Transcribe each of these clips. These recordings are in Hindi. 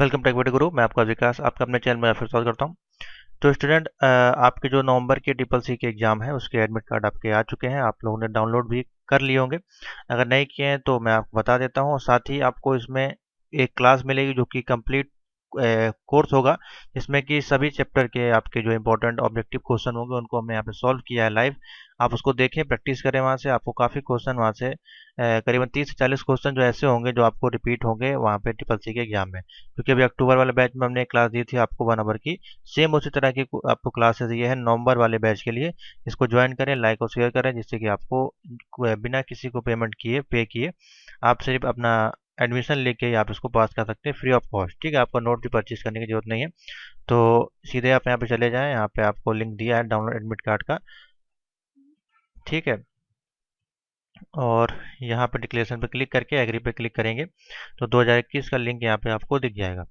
वेलकम टेक वीडियो गुरु। मैं आपका विकास आपका अपने चैनल में फिर स्वागत करता हूँ। तो स्टूडेंट, आपके जो नवंबर के ट्रिपल सी के एग्ज़ाम है उसके एडमिट कार्ड आपके आ चुके हैं। आप लोगों ने डाउनलोड भी कर लिए होंगे। अगर नहीं किए हैं तो मैं आपको बता देता हूँ। साथ ही आपको इसमें एक क्लास मिलेगी जो कि कंप्लीट कोर्स होगा, जिसमें कि सभी चैप्टर के आपके जो इंपॉर्टेंट ऑब्जेक्टिव क्वेश्चन होंगे उनको हमने यहाँ पे सॉल्व किया है लाइव। आप उसको देखें, प्रैक्टिस करें। वहाँ से आपको काफ़ी क्वेश्चन वहाँ से करीबन 30 से 40 क्वेश्चन जो ऐसे होंगे जो आपको रिपीट होंगे वहाँ पे ट्रिपल सी के एग्जाम में, क्योंकि अभी अक्टूबर वाले बैच में हमने एक क्लास दी थी आपको 1 आवर की। सेम उसी तरह की आपको क्लासेस ये है नवंबर वाले बैच के लिए। इसको ज्वाइन करें, लाइक और शेयर करें, जिससे कि आपको बिना किसी को पेमेंट किए पे किए आप सिर्फ अपना एडमिशन लेके ही आप इसको पास कर सकते हैं फ्री ऑफ कॉस्ट। ठीक है, आपका नोट भी परचेज करने की जरूरत नहीं है। तो सीधे आप यहाँ पे चले जाएं, यहाँ पे आपको लिंक दिया है डाउनलोड एडमिट कार्ड का। ठीक है, और यहाँ पे डिक्लेरेशन पे क्लिक करके एग्री पे क्लिक करेंगे तो 2021 का लिंक यहाँ पे आपको दिख जाएगा।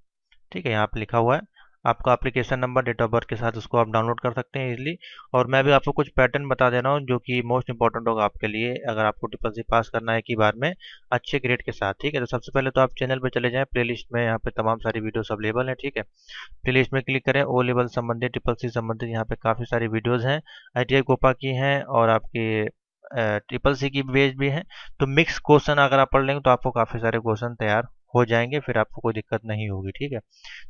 ठीक है, यहाँ पे लिखा हुआ है आपका application number, date of birth के साथ उसको आप डाउनलोड कर सकते हैं इजीली। और मैं भी आपको कुछ पैटर्न बता दे रहा हूँ जो कि मोस्ट इंपॉर्टेंट होगा आपके लिए अगर आपको ट्रिपल सी पास करना है कि बार में अच्छे ग्रेड के साथ। ठीक है, तो सबसे पहले तो आप चैनल पे चले जाएं, प्लेलिस्ट में यहाँ पे तमाम सारी वीडियोस अवेलेबल है। ठीक है, प्लेलिस्ट में क्लिक करें, ओ लेवल संबंधित ट्रिपल सी संबंधित यहाँ पे काफ़ी सारी वीडियोज़ हैं। ITI कोपा की हैं और आपकी ट्रिपल सी की बेस भी है। तो मिक्स क्वेश्चन अगर आप पढ़ लेंगे तो आपको काफ़ी सारे क्वेश्चन तैयार हो जाएंगे, फिर आपको कोई दिक्कत नहीं होगी। ठीक है,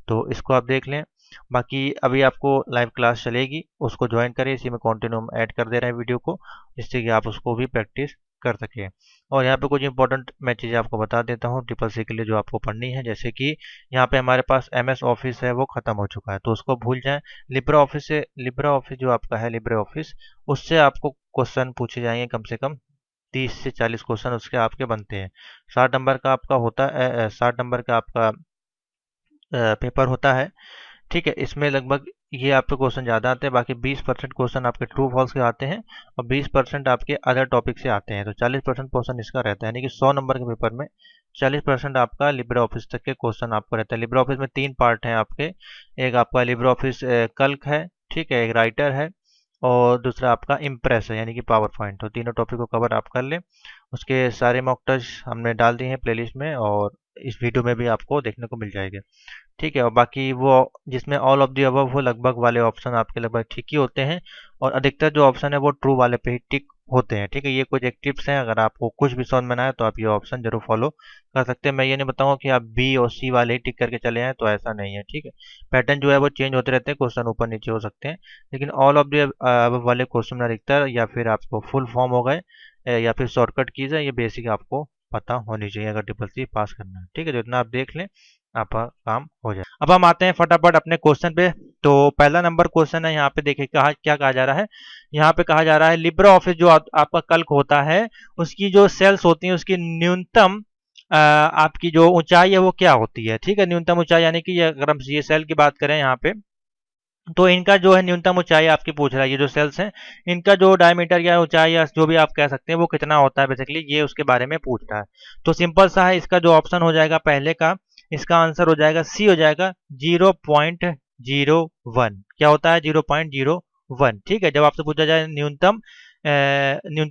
तो इसको आप देख लें। बाकी अभी आपको लाइव क्लास चलेगी, उसको ज्वाइन करें। इसी में कंटिन्यू हम ऐड कर दे रहे हैं वीडियो को, जिससे कि आप उसको भी प्रैक्टिस कर सकें। और यहाँ पे कुछ इंपॉर्टेंट मैं चीज़ें आपको बता देता हूँ ट्रिपल सी के लिए जो आपको पढ़नी है। जैसे कि यहाँ पे हमारे पास MS ऑफिस है, वो ख़त्म हो चुका है तो उसको भूल जाएं। लिब्रे ऑफिस से, लिब्रे ऑफिस जो आपका है लिब्रे ऑफिस, उससे आपको क्वेश्चन पूछे जाएंगे कम से कम 30 से 40 क्वेश्चन उसके आपके बनते हैं। 60 नंबर का आपका होता है, 60 नंबर का आपका पेपर होता है। ठीक है, इसमें लगभग ये आपके क्वेश्चन ज़्यादा आते हैं। बाकी 20% क्वेश्चन आपके ट्रू फॉल्स के आते हैं और 20% आपके अदर टॉपिक से आते हैं। तो 40% क्वेश्चन इसका रहता है, यानी कि 100 नंबर के पेपर में 40% आपका लिब्रे ऑफिस तक के क्वेश्चन आपको रहता है। लिब्रे ऑफिस में 3 पार्ट हैं आपके। एक आपका लिब्रे ऑफिस कल्क है, ठीक है, एक राइटर है और दूसरा आपका इम्प्रेस है यानी कि पावर पॉइंट। तो तीनों टॉपिक को कवर आप कर लें। उसके सारे मॉक टेस्ट हमने डाल दिए हैं प्लेलिस्ट में और इस वीडियो में भी आपको देखने को मिल जाएंगे। ठीक है, और बाकी वो जिसमें ऑल ऑफ दी अबव हो लगभग वाले ऑप्शन आपके लगभग ठीक ही होते हैं और अधिकतर जो ऑप्शन है वो ट्रू वाले पे ही टिक होते हैं। ठीक है, ये कुछ एक टिप्स हैं, अगर आपको कुछ भी समझ में ना आए तो आप ये ऑप्शन जरूर फॉलो कर सकते हैं। मैं ये नहीं बताऊंगा कि आप B और C वाले ही टिक करके चले आए, तो ऐसा नहीं है। ठीक है, पैटर्न जो है वो चेंज होते रहते हैं, क्वेश्चन ऊपर नीचे हो सकते हैं, लेकिन ऑल ऑफ दी अबव वाले क्वेश्चन अधिकतर या फिर आपको फुल फॉर्म हो गए या फिर शॉर्टकट कीज है, ये बेसिक आपको पता होनी चाहिए अगर ट्रिपल सी पास करना है। ठीक है, तो इतना आप देख लें, आपका काम हो जाए। अब हम आते हैं फटाफट अपने क्वेश्चन पे। तो पहला नंबर क्वेश्चन है, यहाँ पे देखिए कहा क्या कहा जा रहा है। यहाँ पे कहा जा रहा है लिब्रे ऑफिस जो आपका कल्क होता है उसकी जो सेल्स होती हैं उसकी न्यूनतम आपकी जो ऊंचाई है वो क्या होती है। ठीक है, न्यूनतम ऊंचाई यानी कि अगर हम ये सेल की बात करें यहाँ पे, तो इनका जो है न्यूनतम ऊंचाई आपकी पूछ रहा है। ये जो सेल्स हैं इनका जो डायमीटर या ऊंचाई या जो भी आप कह सकते हैं वो कितना होता है, बेसिकली ये उसके बारे में पूछ रहा है। तो सिंपल सा है, इसका जो ऑप्शन हो जाएगा पहले का, इसका आंसर हो जाएगा सी, हो जाएगा 0.01। क्या होता है 0.01। ठीक है, जब आपसे पूछा जाए न्यूनतम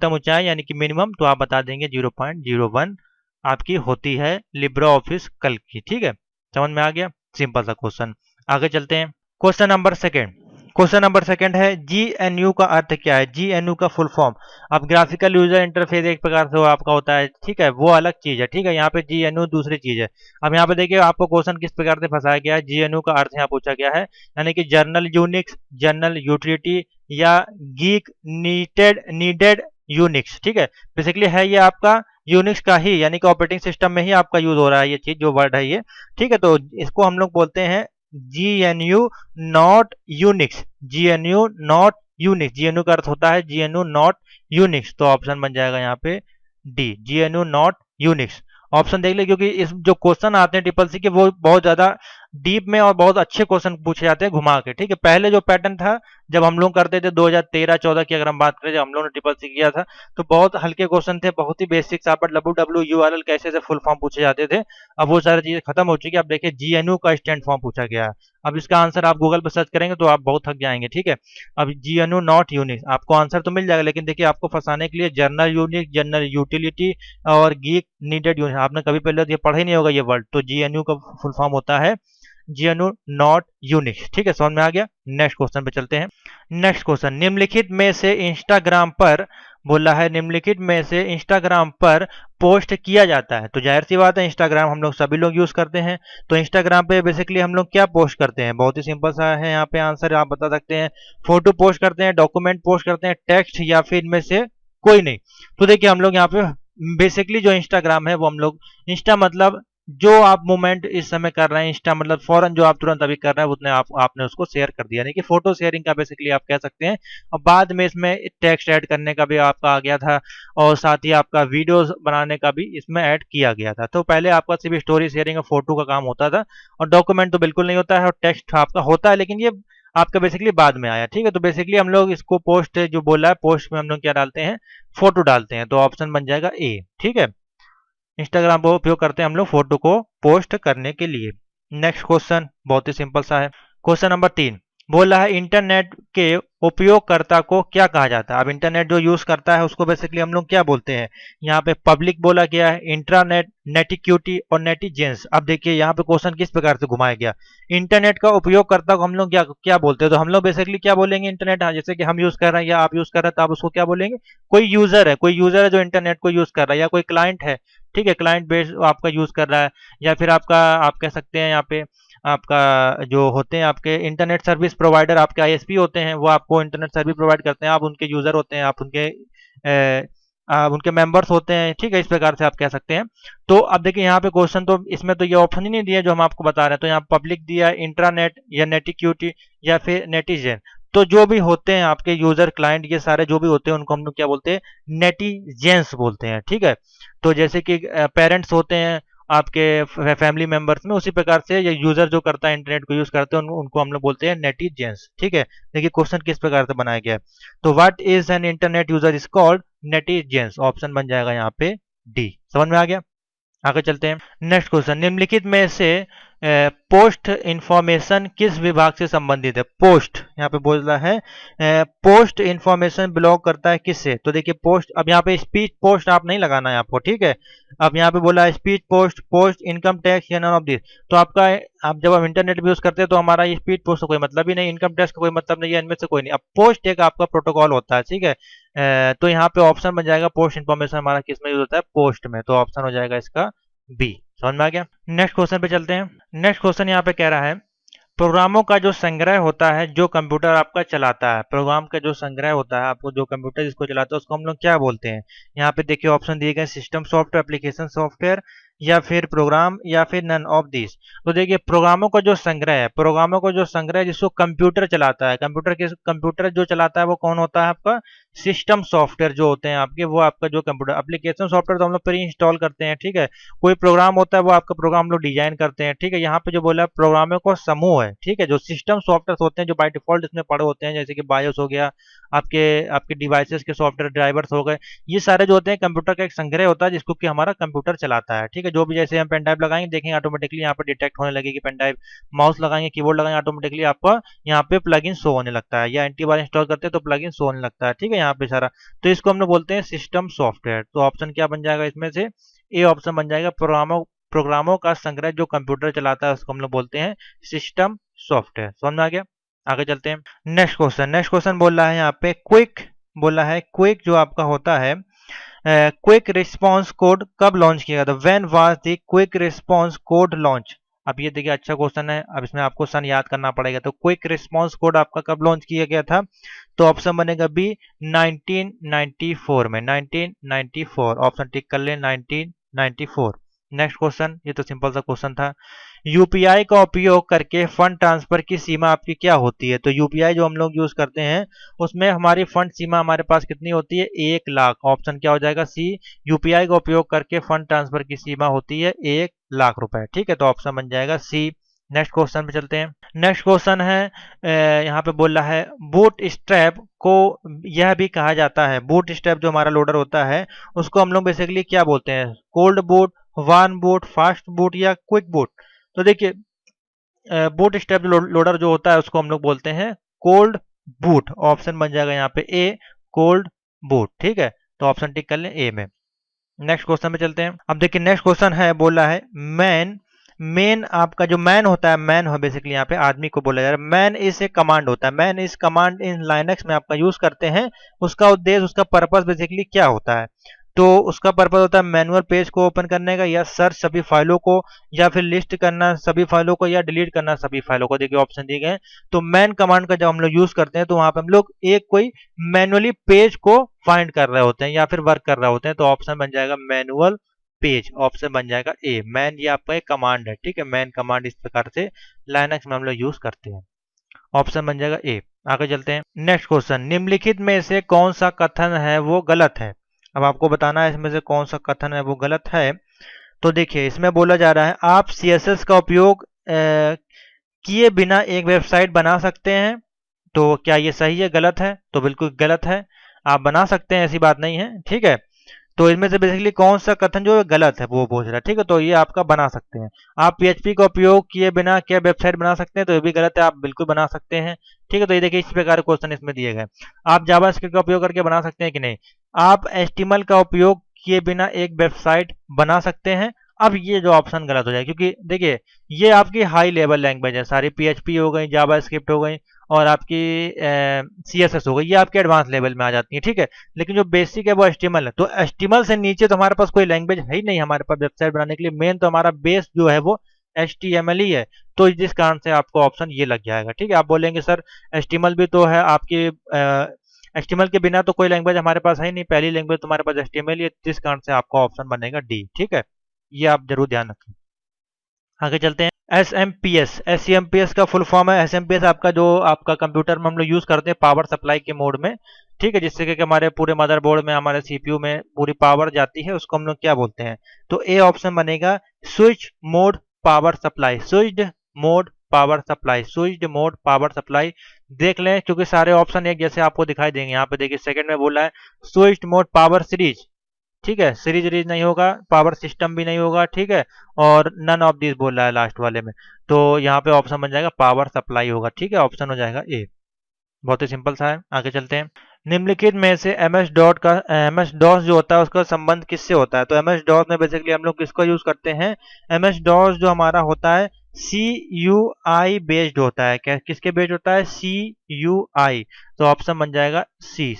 ऊंचाई यानी कि मिनिमम, तो आप बता देंगे 0.01 आपकी होती है लिब्रे ऑफिस कल्क की। ठीक है, समझ में आ गया, सिंपल सा क्वेश्चन। आगे चलते हैं। Question number second, question number second है GNU का अर्थ क्या है। GNU का फुल फॉर्म, अब ग्राफिकल यूजर इंटरफेस एक प्रकार से आपका होता है, ठीक है, वो अलग चीज है। ठीक है, यहाँ पे GNU दूसरी चीज है। अब यहाँ पे देखिए आपको क्वेश्चन किस प्रकार से फंसाया गया है। GNU का अर्थ यहाँ पूछा गया है यानी कि जर्नल यूनिक्स, जर्नल यूटिलिटी या गीक नीडेड यूनिक्स। ठीक है, बेसिकली है ये आपका यूनिक्स का ही, यानी कि ऑपरेटिंग सिस्टम में ही आपका यूज हो रहा है ये चीज, जो वर्ड है ये। ठीक है, तो इसको हम लोग बोलते हैं GNU not Unix. GNU not Unix, GNU का अर्थ होता है GNU नॉट यूनिक्स। तो ऑप्शन बन जाएगा यहाँ पे D, GNU not Unix. Option देख ले, क्योंकि इस जो क्वेश्चन आते हैं ट्रिपल सी के वो बहुत ज्यादा डीप में और बहुत अच्छे क्वेश्चन पूछे जाते हैं घुमा के। ठीक है, पहले जो पैटर्न था जब हम लोग करते थे 2013-14 की अगर हम बात करें, जब हम लोगों ने ट्रिपल सी किया था, तो बहुत हल्के क्वेश्चन थे, बहुत ही बेसिक सा, बट WWURL कैसे से फुल फॉर्म पूछे जाते थे। अब वो सारी चीजें खत्म हो चुकी है। अब देखिए GNU का स्टैंड फॉर्म पूछा गया है। अब इसका आंसर आप गूगल पर सर्च करेंगे तो आप बहुत थक जाएंगे। ठीक है, अब GNU नॉट यूनिक्स आपको आंसर तो मिल जाएगा, लेकिन देखिए आपको फंसाने के लिए जर्नल यूनिक्स, जर्नल यूटिलिटी और गीक नीडेड यूनिक्स, आपने कभी पहले ये पढ़ा ही नहीं होगा ये वर्ड। तो GNU का फुल फॉर्म होता है जेन्युइन नॉट यूनिक। ठीक है, समझ में आ गया। नेक्स्ट क्वेश्चन पे चलते हैं। नेक्स्ट क्वेश्चन, निम्नलिखित में से इंस्टाग्राम पर बोला है, निम्नलिखित में से इंस्टाग्राम पर पोस्ट किया जाता है। तो जाहिर सी बात है, इंस्टाग्राम हम लोग सभी लोग यूज करते हैं। तो इंस्टाग्राम पे बेसिकली हम लोग क्या पोस्ट करते हैं, बहुत ही सिंपल सा है यहाँ पे आंसर आप बता सकते हैं। फोटो पोस्ट करते हैं, डॉक्यूमेंट पोस्ट करते हैं, टेक्स्ट, या फिर इनमें से कोई नहीं। तो देखिए हम लोग यहाँ पे बेसिकली जो इंस्टाग्राम है वो हम लोग, इंस्टा मतलब जो आप मूवमेंट इस समय कर रहे हैं, इंस्टा मतलब फौरन जो आप तुरंत अभी कर रहे हैं उतने आपने उसको शेयर कर दिया, यानी कि फोटो शेयरिंग का बेसिकली आप कह सकते हैं। और बाद में इसमें टेक्स्ट ऐड करने का भी आपका आ गया था, और साथ ही आपका वीडियोस बनाने का भी इसमें ऐड किया गया था। तो पहले आपका सिर्फ स्टोरी शेयरिंग और फोटो का काम होता था, और डॉक्यूमेंट तो बिल्कुल नहीं होता है, और टेक्स्ट आपका होता है, लेकिन ये आपका बेसिकली बाद में आया। ठीक है, तो बेसिकली हम लोग इसको पोस्ट जो बोला है, पोस्ट में हम लोग क्या डालते हैं, फोटो डालते हैं। तो ऑप्शन बन जाएगा ए। ठीक है, इंस्टाग्राम का उपयोग करते हैं हम लोग फोटो को पोस्ट करने के लिए। नेक्स्ट क्वेश्चन बहुत ही सिंपल सा है। क्वेश्चन नंबर 3 बोल रहा है, इंटरनेट के उपयोगकर्ता को क्या कहा जाता है। अब इंटरनेट जो यूज करता है उसको बेसिकली हम लोग क्या बोलते हैं। यहाँ पे पब्लिक बोला गया है, इंट्रानेट, नेटिक्यूटी और नेटिजेंस। अब देखिए यहाँ पे क्वेश्चन किस प्रकार से घुमाया गया। इंटरनेट का उपयोगकर्ता को हम लोग क्या क्या बोलते हैं, तो हम लोग बेसिकली क्या बोलेंगे, इंटरनेट, हाँ, जैसे कि हम यूज कर रहे हैं या आप यूज कर रहे हैं, तो आप उसको क्या बोलेंगे, कोई यूजर है, कोई यूजर है जो इंटरनेट को यूज कर रहा है, या कोई क्लाइंट है। ठीक है, क्लाइंट बेस आपका यूज कर रहा है, या फिर आपका आप कह सकते हैं यहाँ पे आपका जो होते हैं आपके इंटरनेट सर्विस प्रोवाइडर, आपके आईएसपी होते हैं, वो आपको इंटरनेट सर्विस प्रोवाइड करते हैं, आप उनके यूजर होते हैं, आप उनके मेंबर्स होते हैं। ठीक है, इस प्रकार से आप कह सकते हैं। तो अब देखिए यहाँ पे क्वेश्चन तो इसमें तो ये ऑप्शन ही नहीं दिया जो हम आपको बता रहे हैं। तो यहाँ पब्लिक दिया, इंट्रानेट या नेटिक्यूटी या फिर नेटिजन। तो जो भी होते हैं आपके यूजर, क्लाइंट, ये सारे जो भी होते हैं उनको हम लोग क्या बोलते हैं, नेटिजेंस बोलते हैं। ठीक है, तो जैसे कि पेरेंट्स होते हैं आपके फैमिली मेंबर्स में, उसी प्रकार से ये यूजर जो करता है, इंटरनेट को यूज करते हैं, उनको हम लोग बोलते हैं नेटिजेंस। ठीक है, देखिए क्वेश्चन किस प्रकार से बनाया गया है। तो what is an internet user is called netizens. Option बन जाएगा यहाँ पे डी। समझ में आ गया, आगे चलते हैं। नेक्स्ट क्वेश्चन, निम्नलिखित में से पोस्ट इंफॉर्मेशन किस विभाग से संबंधित है। पोस्ट यहाँ पे बोल रहा है, पोस्ट इंफॉर्मेशन बिलोंग करता है किससे। तो देखिए पोस्ट, अब यहाँ पे स्पीच पोस्ट आप नहीं लगाना है आपको। ठीक है, अब यहाँ पे बोला है speech post, post income tax या नन ऑफ दिस। तो आपका, आप जब हम इंटरनेट यूज करते हैं तो हमारा स्पीच पोस्ट का कोई मतलब ही नहीं, इनकम टैक्स का कोई मतलब नहीं है, इनमें से कोई नहीं। अब पोस्ट एक आपका प्रोटोकॉल होता है। ठीक है, तो यहाँ पे ऑप्शन बन जाएगा, पोस्ट इन्फॉर्मेशन हमारा किस में यूज होता है, पोस्ट में। तो ऑप्शन हो जाएगा इसका बी। समझ में आ गया। नेक्स्ट क्वेश्चन पे चलते हैं। नेक्स्ट क्वेश्चन यहाँ पे कह रहा है, प्रोग्रामों का जो संग्रह होता है जो कंप्यूटर आपका चलाता है, प्रोग्राम का जो संग्रह होता है, आपको जो कंप्यूटर जिसको चलाता है उसको हम लोग क्या बोलते हैं। यहाँ पे देखिए ऑप्शन दिए गए, सिस्टम सॉफ्टवेयर, एप्लीकेशन सॉफ्टवेयर, या फिर प्रोग्राम, या फिर नन ऑफ दिस। तो देखिए प्रोग्रामों का जो संग्रह है, प्रोग्रामों का जो संग्रह जिसको कंप्यूटर चलाता है, कंप्यूटर जो चलाता है वो कौन होता है आपका, सिस्टम सॉफ्टवेयर जो होते हैं आपके, वो आपका जो कंप्यूटर, एप्लीकेशन सॉफ्टवेयर तो हम लोग प्री इंस्टॉल करते हैं। ठीक है, कोई प्रोग्राम होता है वो आपका प्रोग्राम हम लोग डिजाइन करते हैं। ठीक है, यहाँ पे जो बोला है प्रोग्रामों का समूह है। ठीक है, जो सिस्टम सॉफ्टवेयर होते हैं जो बाय डिफॉल्ट इसमें पड़े होते हैं, जैसे कि बायोस हो गया, आपके आपके डिवाइसेस के सॉफ्टवेयर ड्राइवर्स हो गए, ये सारे जो होते हैं कंप्यूटर का एक संग्रह होता है जिसको कि हमारा कंप्यूटर चलाता है। ठीक है, जो भी जैसे हम पेन ड्राइव लगाएंगे देखेंगे ऑटोमेटिकली यहाँ पर डिटेक्ट होने लगेगी पेन ड्राइव, माउस लगाएंगे, कीबोर्ड लगाएंगे, ऑटोमेटिकली आपका यहाँ पे प्लगइन शो होने लगता है, या एंटीवायरस इंस्टॉल करते हैं तो प्लगइन शो होने लगता है। ठीक है, यहाँ पे सारा, तो इसको हम लोग बोलते हैं सिस्टम सॉफ्टवेयर। तो ऑप्शन क्या बन जाएगा इसमें से, ए ऑप्शन बन जाएगा। प्रोग्रामों का संग्रह जो कंप्यूटर चलाता है उसको हम लोग बोलते हैं सिस्टम सॉफ्टवेयर। समझ में आ गया, आगे चलते हैं। नेक्स्ट क्वेश्चन बोल रहा है यहाँ पे क्विक, बोला है क्विक जो आपका होता है, क्विक रिस्पॉन्स कोड कब लॉन्च किया था, when was the quick response code launch. अब ये देखिए अच्छा क्वेश्चन है, अब इसमें आपको सन याद करना पड़ेगा। तो क्विक रिस्पॉन्स कोड आपका कब लॉन्च किया गया था, तो ऑप्शन बनेगा बी 1994 में, 1994। ऑप्शन टिक कर ले, 1994। नेक्स्ट क्वेश्चन, ये तो सिंपल सा क्वेश्चन था। यूपीआई का उपयोग करके फंड ट्रांसफर की सीमा आपकी क्या होती है। तो यूपीआई जो हम लोग यूज करते हैं उसमें हमारी फंड सीमा हमारे पास कितनी होती है, 1,00,000। ऑप्शन क्या हो जाएगा, सी। यूपीआई का उपयोग करके फंड ट्रांसफर की सीमा होती है 1,00,000 रुपए। ठीक है, तो ऑप्शन बन जाएगा सी। नेक्स्ट क्वेश्चन पे चलते हैं। नेक्स्ट क्वेश्चन है, यहाँ पे बोल रहा है बूट स्ट्रैप को यह भी कहा जाता है, बूट स्ट्रैप जो हमारा लोडर होता है उसको हम लोग बेसिकली क्या बोलते हैं, cold boot, warm boot, fast boot या क्विक बूट। तो देखिए बूट स्ट्रैप लोडर जो होता है उसको हम लोग बोलते हैं कोल्ड बूट। ऑप्शन बन जाएगा यहाँ पे ए, कोल्ड बूट। ठीक है, तो ऑप्शन टिक कर लें ए में। नेक्स्ट क्वेश्चन पे चलते हैं। अब देखिए नेक्स्ट क्वेश्चन है, बोला है मैन मेन आपका जो मैन होता है, मैन हो बेसिकली यहाँ पे आदमी को बोला जा रहा है। मैन इस एक कमांड होता है, मैन इस कमांड इन लाइनक्स में आपका यूज करते हैं। उसका उद्देश्य, उसका पर्पस बेसिकली क्या होता है, तो उसका पर्पस होता है मैनुअल पेज को ओपन करने का, या सर्च सभी फाइलों को, या फिर लिस्ट करना सभी फाइलों को, या डिलीट करना सभी फाइलों को। देखिए ऑप्शन दिए गए हैं। तो मैन कमांड का जब हम लोग यूज करते हैं तो वहां पे हम लोग एक कोई मैनुअली पेज को फाइंड कर रहे होते हैं या फिर वर्क कर रहे होते हैं। तो ऑप्शन बन जाएगा मैनुअल पेज, ऑप्शन बन जाएगा ए। मैन ये आपका एक कमांड है, ठीक है। मैन कमांड इस प्रकार से लाइनक्स में हम लोग यूज करते हैं। ऑप्शन बन जाएगा ए। आगे चलते हैं। नेक्स्ट क्वेश्चन, निम्नलिखित में से कौन सा कथन है वो गलत है। अब आपको बताना है इसमें से कौन सा कथन है वो गलत है। तो देखिए इसमें बोला जा रहा है आप सीएसएस का उपयोग किए बिना एक वेबसाइट बना सकते हैं। तो क्या ये सही है, गलत है? तो बिल्कुल गलत है। आप बना सकते हैं, ऐसी बात नहीं है, ठीक है। तो इनमें से बेसिकली कौन सा कथन जो है गलत है वो पूछ रहा है, ठीक है। तो ये आपका बना सकते हैं। आप पीएचपी का उपयोग किए बिना क्या वेबसाइट बना सकते हैं, तो ये भी गलत है, आप बिल्कुल बना सकते हैं, ठीक है। तो ये देखिए इस प्रकार क्वेश्चन इसमें दिए गए। आप जावास्क्रिप्ट का उपयोग करके बना सकते हैं कि नहीं। आप एचटीएमएल का उपयोग किए बिना एक वेबसाइट बना सकते हैं। अब ये जो ऑप्शन गलत हो जाए, क्योंकि देखिए ये आपकी हाई लेवल लैंग्वेज है सारी, पीएचपी हो गई, जावास्क्रिप्ट हो गई, और आपकी सीएसएस हो गई, ये आपके एडवांस लेवल में आ जाती है, ठीक है। लेकिन जो बेसिक है वो एचटीएमएल है। तो एचटीएमएल से नीचे तो हमारे पास कोई लैंग्वेज है ही नहीं हमारे पास वेबसाइट बनाने के लिए। मेन तो हमारा बेस जो है वो एचटीएमएल ही है। तो जिस कारण से आपको ऑप्शन ये लग जाएगा, ठीक है। आप बोलेंगे सर एचटीएमएल भी तो है आपकी, एचटीएमएल के बिना तो कोई लैंग्वेज हमारे पास है ही नहीं, पहली लैंग्वेज तुम्हारे पास एचटीएमएल ही है, जिस कारण से आपका ऑप्शन बनेगा डी, ठीक है। ये आप जरूर ध्यान रखें। आगे चलते हैं। एस एम पी एस का फुल फॉर्म है। एस आपका जो आपका कंप्यूटर में हम लोग यूज करते हैं पावर सप्लाई के मोड में, ठीक है, जिससे कि हमारे पूरे मदरबोर्ड में, हमारे सीपीयू में पूरी पावर जाती है, उसको हम लोग क्या बोलते हैं। तो ए ऑप्शन बनेगा switch mode power supply, switched mode power supply, switched mode power supply. देख लें क्योंकि सारे ऑप्शन एक जैसे आपको दिखाई देंगे। यहाँ पे देखिए सेकंड में बोला है स्विच्ड मोड पावर सीरीज, ठीक है। सीरीज रीज नहीं होगा, पावर सिस्टम भी नहीं होगा, ठीक है। और नन ऑफ दिस बोल रहा है लास्ट वाले में। तो यहाँ पे ऑप्शन बन जाएगा पावर सप्लाई होगा, ठीक है। ऑप्शन हो जाएगा ए। बहुत ही सिंपल सा है। आगे चलते हैं। निम्नलिखित में से एम एस डॉस जो होता है उसका संबंध किससे होता है। तो एम एस डॉस में बेसिकली हम लोग किसको यूज करते हैं। एम एस डॉस जो हमारा होता है सी यू आई बेस्ड होता है। क्या किसके बेस्ड होता है, सी यू आई। तो ऑप्शन बन जाएगा सी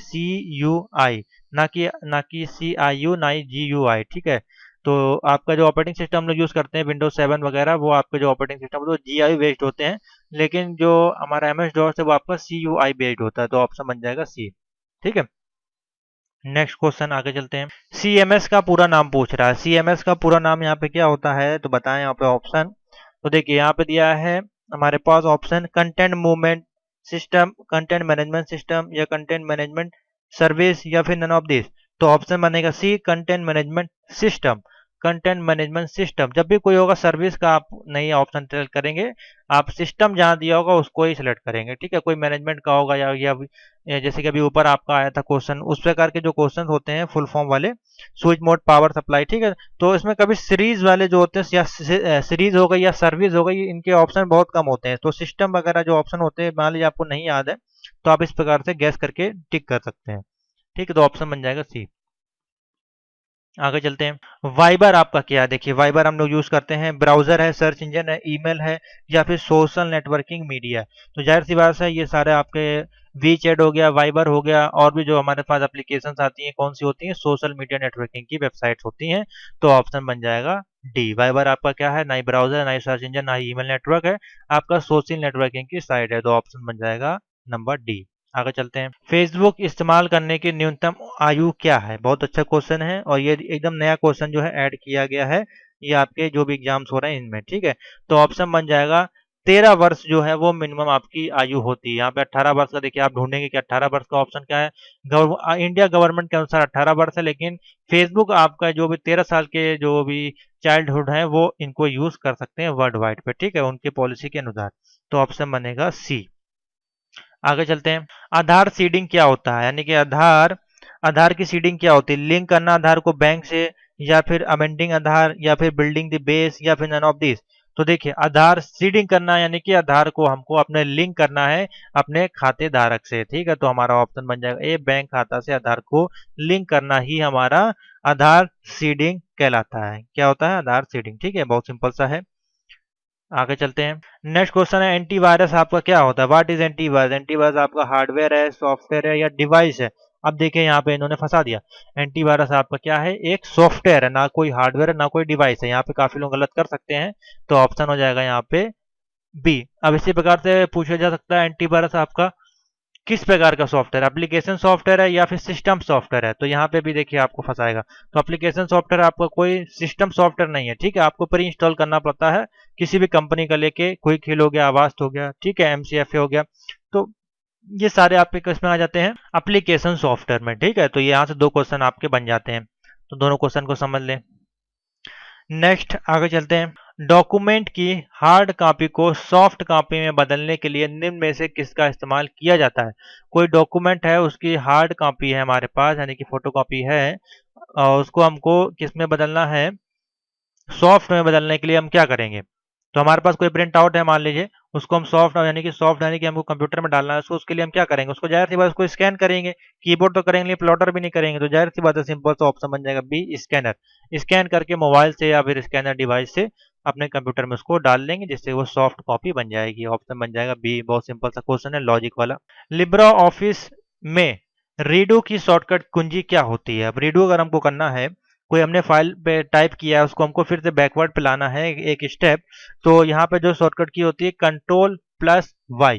यू आई, ना कि सी आई यू, ना ही जी यू आई, ठीक है। तो आपका जो ऑपरेटिंग सिस्टम हम लोग यूज करते हैं विंडोज 7 वगैरह, वो आपके जो ऑपरेटिंग सिस्टम है वो जी आई बेस्ड होते हैं। लेकिन जो हमारा एम एस डॉस है वो आपका सी यू आई बेस्ड होता है। तो ऑप्शन बन जाएगा सी, ठीक है। नेक्स्ट क्वेश्चन आगे चलते हैं। सीएमएस का पूरा नाम पूछ रहा है। सीएमएस का पूरा नाम यहाँ पे क्या होता है, तो बताएं यहाँ पे ऑप्शन। तो देखिए यहाँ पे दिया है हमारे पास option content movement system, content management system, या कंटेंट मैनेजमेंट सर्विस, या फिर नन ऑफ दिस। तो ऑप्शन बनेगा C content management system. Content management system, जब भी कोई होगा सर्विस का आप नहीं ऑप्शन सेलेक्ट करेंगे, आप सिस्टम जहां दिया होगा उसको ही सिलेक्ट करेंगे, ठीक है। कोई मैनेजमेंट का होगा या जैसे कि अभी ऊपर आपका आया था क्वेश्चन, उस प्रकार के जो क्वेश्चन होते हैं फुल फॉर्म वाले, स्विच मोड पावर सप्लाई, ठीक है। तो इसमें कभी सीरीज वाले जो होते हैं, या सीरीज हो गई या सर्विस हो गई, इनके ऑप्शन बहुत कम होते हैं। तो सिस्टम वगैरह जो ऑप्शन होते हैं, मान लीजिए आपको नहीं याद है, तो आप इस प्रकार से गैस करके टिक कर सकते हैं, ठीक है। तो ऑप्शन बन जाएगा सी। आगे चलते हैं। वाइबर आपका क्या है। देखिए वाइबर हम लोग यूज करते हैं, ब्राउजर है, सर्च इंजन है, ईमेल है, या फिर सोशल नेटवर्किंग मीडिया है। तो जाहिर सी बात है ये सारे आपके वी चैट हो गया, वाइबर हो गया, और भी जो हमारे पास एप्लीकेशन आती हैं कौन सी होती हैं, सोशल मीडिया नेटवर्किंग की वेबसाइट्स होती हैं। तो ऑप्शन बन जाएगा डी। वाइबर आपका क्या है, ना ही ब्राउजर, ना ही सर्च इंजन, ना ही ईमेल नेटवर्क है, आपका सोशल नेटवर्किंग की साइट है। तो ऑप्शन बन जाएगा नंबर डी। आगे चलते हैं। फेसबुक इस्तेमाल करने की न्यूनतम आयु क्या है। बहुत अच्छा क्वेश्चन है, और ये एकदम नया क्वेश्चन जो है ऐड किया गया है, ये आपके जो भी एग्जाम्स हो रहे हैं इनमें, ठीक है। तो ऑप्शन बन जाएगा 13 वर्ष जो है वो मिनिमम आपकी आयु होती है। यहाँ पे 18 वर्ष का देखिए आप ढूंढेंगे कि 18 वर्ष का ऑप्शन क्या है। इंडिया गवर्नमेंट के अनुसार 18 वर्ष है, लेकिन फेसबुक आपका जो भी 13 साल के जो भी चाइल्डहुड है वो इनको यूज कर सकते हैं वर्ल्ड वाइड पे, ठीक है, उनकी पॉलिसी के अनुसार। तो ऑप्शन बनेगा सी। आगे चलते हैं। आधार सीडिंग क्या होता है, यानी कि आधार आधार की सीडिंग क्या होती है। लिंक करना आधार को बैंक से, या फिर अमेंडिंग आधार, या फिर बिल्डिंग द बेस, या फिर नन ऑफ दिस। तो देखिए आधार सीडिंग करना यानी कि आधार को हमको अपने लिंक करना है अपने खाते धारक से, ठीक है। तो हमारा ऑप्शन बन जाएगा ए, बैंक खाता से आधार को लिंक करना ही हमारा आधार सीडिंग कहलाता है। क्या होता है, आधार सीडिंग, ठीक है। बहुत सिंपल सा है। आगे चलते हैं। नेक्स्ट क्वेश्चन है एंटीवायरस आपका क्या होता है? What is antivirus? एंटीवायरस आपका हार्डवेयर है, सॉफ्टवेयर है या डिवाइस है? अब देखिए यहाँ पे इन्होंने फंसा दिया। एंटीवायरस आपका क्या है? एक सॉफ्टवेयर है, ना कोई हार्डवेयर है ना कोई डिवाइस है। यहाँ पे काफी लोग गलत कर सकते हैं, तो ऑप्शन हो जाएगा यहाँ पे बी। अब इसी प्रकार से पूछा जा सकता है एंटीवायरस आपका किस प्रकार का सॉफ्टवेयर, एप्लीकेशन सॉफ्टवेयर है या फिर सिस्टम सॉफ्टवेयर है? तो यहाँ पे भी देखिए आपको फंसाएगा। तो एप्लीकेशन सॉफ्टवेयर आपका कोई सिस्टम सॉफ्टवेयर नहीं है, ठीक है। आपको प्री इंस्टॉल करना पड़ता है किसी भी कंपनी का लेके, क्विक हिल हो गया, अवास्ट हो गया, ठीक है, एमसीएफए हो गया। तो ये सारे आपके किसमें आ जाते हैं? एप्लीकेशन सॉफ्टवेयर में, ठीक है। तो यहाँ से दो क्वेश्चन आपके बन जाते हैं, तो दोनों क्वेश्चन को समझ लें। नेक्स्ट आगे चलते हैं। डॉक्यूमेंट की हार्ड कॉपी को सॉफ्ट कॉपी में बदलने के लिए निम्न में से किसका इस्तेमाल किया जाता है? कोई डॉक्यूमेंट है, उसकी हार्ड कॉपी है हमारे पास, यानी कि फोटो कॉपी है, और उसको हमको किस में बदलना है? सॉफ्ट में बदलने के लिए हम क्या करेंगे? तो हमारे पास कोई प्रिंट आउट है मान लीजिए, उसको हम सॉफ्ट यानी कि हमको कंप्यूटर में डालना है उसको, उसके लिए हम क्या करेंगे? उसको जाहिर सी बात उसको स्कैन करेंगे, कीबोर्ड तो करेंगे प्लॉटर भी नहीं करेंगे। तो जाहिर सी बात है सिंपल सा ऑप्शन बन जाएगा बी, स्कैनर। स्कैन करके मोबाइल से या फिर स्कैनर डिवाइस से अपने कंप्यूटर में उसको डाल लेंगे, जिससे वो सॉफ्ट कॉपी बन जाएगी। ऑप्शन बन जाएगा बी। बहुत सिंपल सा क्वेश्चन है, लॉजिक वाला। लिब्रा ऑफिस में रीडो की शॉर्टकट कुंजी क्या होती है? अब रीडो अगर हमको करना है, कोई हमने फाइल पे टाइप किया है, उसको हमको फिर से बैकवर्ड पे लाना है एक स्टेप, तो यहाँ पे जो शॉर्टकट की होती है control plus Y.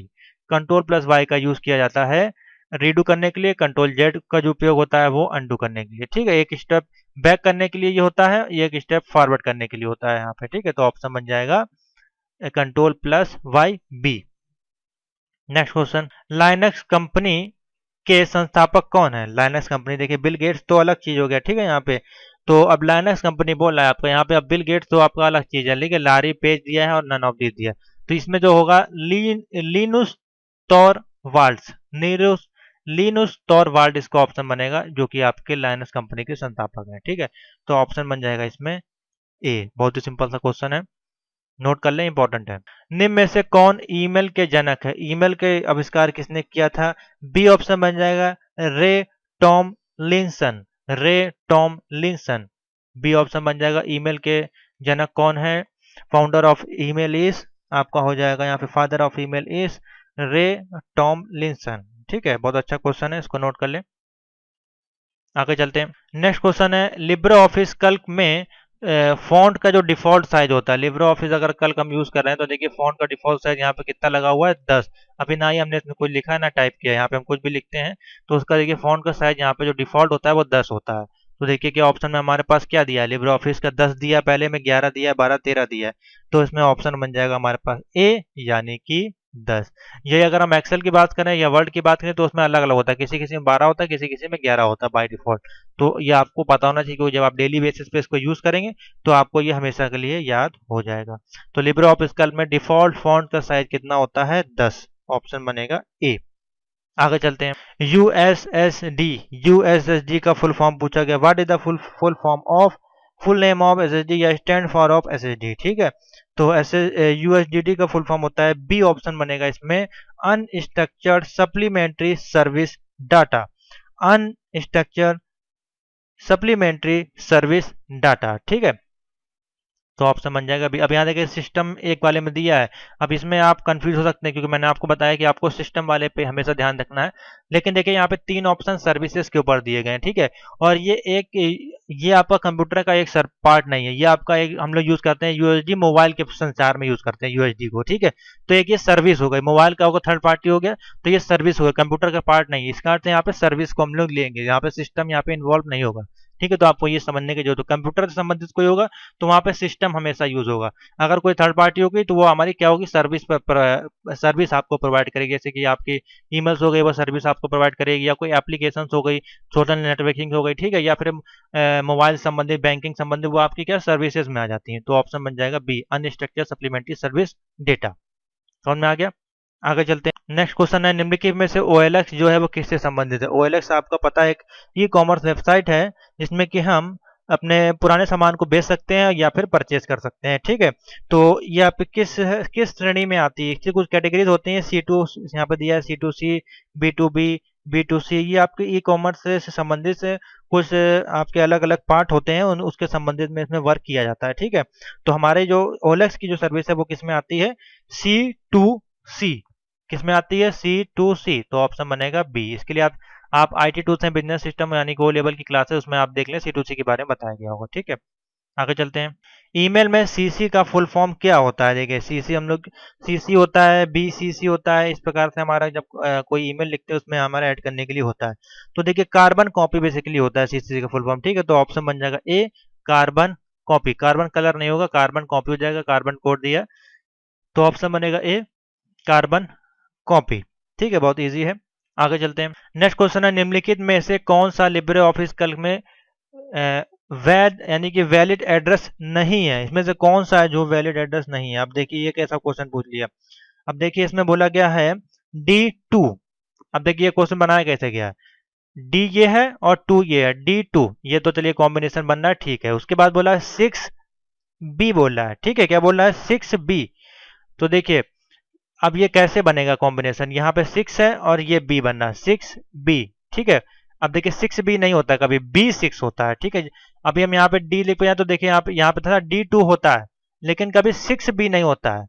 Control plus Y का यूज किया जाता है रीडू करने के लिए। कंट्रोल जेड का जो उपयोग होता है वो अंडू करने के लिए, ठीक है। एक स्टेप बैक करने के लिए ये होता है, एक स्टेप फॉरवर्ड करने के लिए होता है यहाँ पे, ठीक है। तो ऑप्शन बन जाएगा control plus Y, B. Next question, Linux company के संस्थापक कौन है? लाइनक्स कंपनी, देखिए बिल गेट्स तो अलग चीज हो गया, ठीक है यहाँ पे। तो अब लाइनक्स कंपनी बोल रहा है आपको यहाँ पे, अब बिल गेट्स तो आपका अलग चीज है, लेकिन लारी पेज दिया है और नन ऑफ दिस दिया है। तो इसमें जो होगा Linus Torvalds, Linus Torvald इसका ऑप्शन बनेगा, जो कि आपके लाइनक्स कंपनी के संस्थापक हैं, ठीक है। तो ऑप्शन बन जाएगा इसमें ए। बहुत ही सिंपल सा क्वेश्चन है, नोट कर लें, इंपॉर्टेंट है। निम्न में से कौन ईमेल के जनक है? ईमेल के आविष्कार किसने किया था? बी ऑप्शन बन जाएगा रे टॉम लिंसन। रे टॉम लिंसन, बी ऑप्शन बन जाएगा। ईमेल के जनक कौन है? फाउंडर ऑफ ईमेल इज, आपका हो जाएगा यहाँ पे फादर ऑफ ईमेल इज रे टॉम लिंसन, ठीक है। बहुत अच्छा क्वेश्चन है, इसको नोट कर लें। आगे चलते हैं। नेक्स्ट क्वेश्चन है, लिब्रे ऑफिस कैल्क में फॉन्ट का जो डिफॉल्ट साइज होता है, लिब्रे ऑफिस अगर कैल्क हम यूज कर रहे हैं तो देखिए फॉन्ट का डिफॉल्ट साइज यहाँ पे कितना लगा हुआ है? 10। अभी ना ही हमने इसमें कुछ लिखा है ना टाइप किया है, यहाँ पे हम कुछ भी लिखते हैं तो उसका देखिए फॉन्ट का साइज यहाँ पे जो डिफॉल्ट होता है वो 10 होता है। तो देखिए क्या ऑप्शन में हमारे पास क्या दिया है? लिब्रे ऑफिस का 10 दिया, पहले में 11 दिया, 12, 13 दिया है। तो इसमें ऑप्शन बन जाएगा हमारे पास ए, यानी कि 10। ये अगर हम एक्सेल की बात करें या वर्ड की बात करें तो उसमें अलग अलग होता है, किसी किसी में 12 होता है, किसी किसी में 11 होता है बाय डिफॉल्ट। तो ये आपको पता होना चाहिए कि जब आप डेली बेसिस पे इसको यूज करेंगे तो आपको ये हमेशा के लिए याद हो जाएगा। तो लिब्रे ऑफिस कैल्क में डिफॉल्ट फॉन्ट का साइज कितना होता है? 10। ऑप्शन बनेगा ए। आगे चलते हैं। यूएसएसडी, यूएसएसडी का फुल फॉर्म पूछा गया। What is the full form of, full name of SSD या स्टैंड फॉर ऑफ एसएसडी, ठीक है। तो ऐसे यूएसडीडी का फुल फॉर्म होता है, बी ऑप्शन बनेगा इसमें unstructured supplementary service data. Unstructured supplementary service data, ठीक है। तो ऑप्शन बन जाएगा अभी। अब यहाँ देखिए सिस्टम एक वाले में दिया है, अब इसमें आप कंफ्यूज हो सकते हैं क्योंकि मैंने आपको बताया कि आपको सिस्टम वाले पे हमेशा ध्यान रखना है। लेकिन देखिए यहाँ पे 3 ऑप्शन सर्विसेज के ऊपर दिए गए हैं, ठीक है। और ये आपका कंप्यूटर का एक पार्ट नहीं है, ये आपका एक हम लोग यूज करते हैं यूएसडी मोबाइल के संचार में यूज करते हैं यूएसडी को, ठीक है। तो एक ये सर्विस हो गई, मोबाइल का होगा थर्ड पार्टी हो गया, तो ये सर्विस हो गया, कंप्यूटर का पार्ट नहीं है। इसका अर्थ यहाँ पे सर्विस को हम लोग लेंगे, यहाँ पे सिस्टम यहाँ पे इन्वॉल्व नहीं होगा, ठीक है। तो आपको ये समझने की जरूरत है, कंप्यूटर से संबंधित कोई होगा तो वहां पे सिस्टम हमेशा यूज होगा। अगर कोई थर्ड पार्टी होगी तो वो हमारी क्या होगी? सर्विस सर्विस आपको प्रोवाइड करेगी, जैसे कि आपकी ईमेल्स हो गई वो सर्विस आपको प्रोवाइड करेगी, या कोई एप्लीकेशन हो गई, सोशल नेटवर्किंग हो गई, ठीक है, या फिर मोबाइल संबंधित, बैंकिंग संबंधित, वो आपकी क्या सर्विसेज में आ जाती हैं। तो ऑप्शन बन जाएगा B, unstructured supplementary service data. समझ में आ गया? आगे चलते हैं। नेक्स्ट क्वेश्चन है, निम्नलिखित में से OLX जो है वो किससे संबंधित है? OLX आपका पता है एक ई कॉमर्स वेबसाइट है जिसमें कि हम अपने पुराने सामान को बेच सकते हैं या फिर परचेज कर सकते हैं, ठीक है। तो ये आप किस किस श्रेणी में आती है? इसकी कुछ कैटेगरीज होती हैं, C2 यहाँ पे दिया है, C2C, B2B, B2C, ये आपके ई कॉमर्स से संबंधित से कुछ आपके अलग अलग पार्ट होते हैं, उसके संबंधित में इसमें वर्क किया जाता है। ठीक है, तो हमारे जो OLX की जो सर्विस है वो किस में आती है, C2C। किस में आती है, C2C, तो ऑप्शन बनेगा बी। इसके लिए आप IT tools and business system यानी कि ओ लेवल की क्लास है उसमें आप देख लें, C2C के बारे में बताया गया होगा। ठीक है, आगे चलते हैं। ईमेल में सीसी का फुल फॉर्म क्या होता है, देखिए सीसी हम लोग, सीसी होता है, बीसीसी होता है, इस प्रकार से हमारा जब कोई ईमेल लिखते हैं उसमें हमारा ऐड करने के लिए होता है। तो देखिए कार्बन कॉपी बेसिकली होता है सीसी का फुल फॉर्म। ठीक है, तो ऑप्शन बन जाएगा ए, कार्बन कॉपी। कार्बन कलर नहीं होगा, कार्बन कॉपी हो जाएगा, कार्बन कोड दिया, तो ऑप्शन बनेगा ए, कार्बन कॉपी। ठीक है, बहुत ईजी है। आगे चलते हैं। नेक्स्ट क्वेश्चन है, निम्नलिखित में से कौन सा लिब्रे ऑफिस कैल्क में वैध यानी कि वैलिड एड्रेस नहीं है, इसमें से कौन सा है जो वैलिड एड्रेस नहीं है। अब देखिए ये कैसा क्वेश्चन पूछ लिया। अब देखिए इसमें बोला गया है D2। अब देखिए ये क्वेश्चन बनाया कैसे गया है, D ये है और 2 ये है, D2 ये तो चलिए कॉम्बिनेशन बन रहा है, ठीक है। उसके बाद बोला है 6B बोल रहा है। ठीक है, क्या बोल रहा है, 6B। तो देखिए अब ये कैसे बनेगा कॉम्बिनेशन, यहाँ पे 6 है और ये B बनना है, 6B। ठीक है, अब देखिए 6B नहीं होता है, कभी B6 होता है। ठीक है, अभी हम यहाँ पे D लिख पे तो देखिए यहाँ पे था D2 होता है, लेकिन कभी 6B नहीं होता है।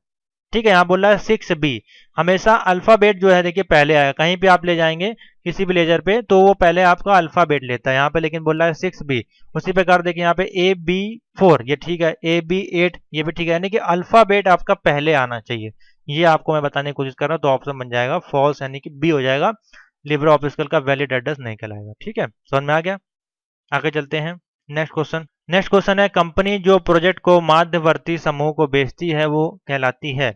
ठीक है, यहाँ बोल रहा है 6B। हमेशा अल्फाबेट जो है देखिए पहले आएगा, कहीं भी आप ले जाएंगे किसी भी लेजर पे तो वो पहले आपका अल्फाबेट लेता है, यहाँ पे लेकिन बोल रहा है 6B। उसी प्रकार देखिए यहाँ पे AB4 ये ठीक है, AB8 ये भी ठीक है, यानी कि अल्फाबेट आपका पहले आना चाहिए। ये आपको मैं बताने की कोशिश कर रहा हूँ, तो ऑप्शन बन जाएगा फॉल्स यानी कि बी हो जाएगा, लिब्रे ऑफिस कैल्क का वैलिड एड्रेस नहीं कहलाएगा। ठीक है, समझ में आ गया। आगे चलते हैं। नेक्स्ट क्वेश्चन है, कंपनी जो प्रोजेक्ट को मध्यवर्ती समूह को बेचती है वो कहलाती है।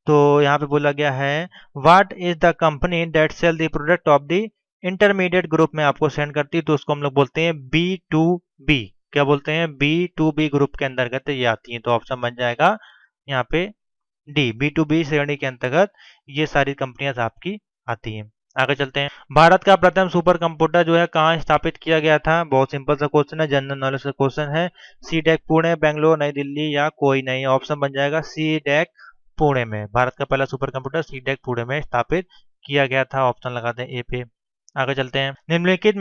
तो यहाँ पे बोला गया है what is the company that sell the product of the intermediate group में आपको सेंड करती है, तो उसको हम लोग बोलते हैं B2B। क्या बोलते हैं, B2B ग्रुप के अंतर्गत ये आती है, तो ऑप्शन बन जाएगा यहाँ पे डी, B2B श्रेणी के अंतर्गत ये सारी कंपनियां आपकी आती हैं। आगे चलते हैं। भारत का प्रथम सुपर कंप्यूटर जो है कहाँ स्थापित किया गया था, बहुत सिंपल सा क्वेश्चन है, जनरल नॉलेज का क्वेश्चन है। CDEC पुणे, बेंगलोर, नई दिल्ली या कोई नहीं, ऑप्शन बन जाएगा CDEC पुणे में। भारत का पहला सुपर कंप्यूटर CDEC पुणे में स्थापित किया गया था, ऑप्शन लगाते हैं ए पे। आगे चलते हैं। निम्नलिखित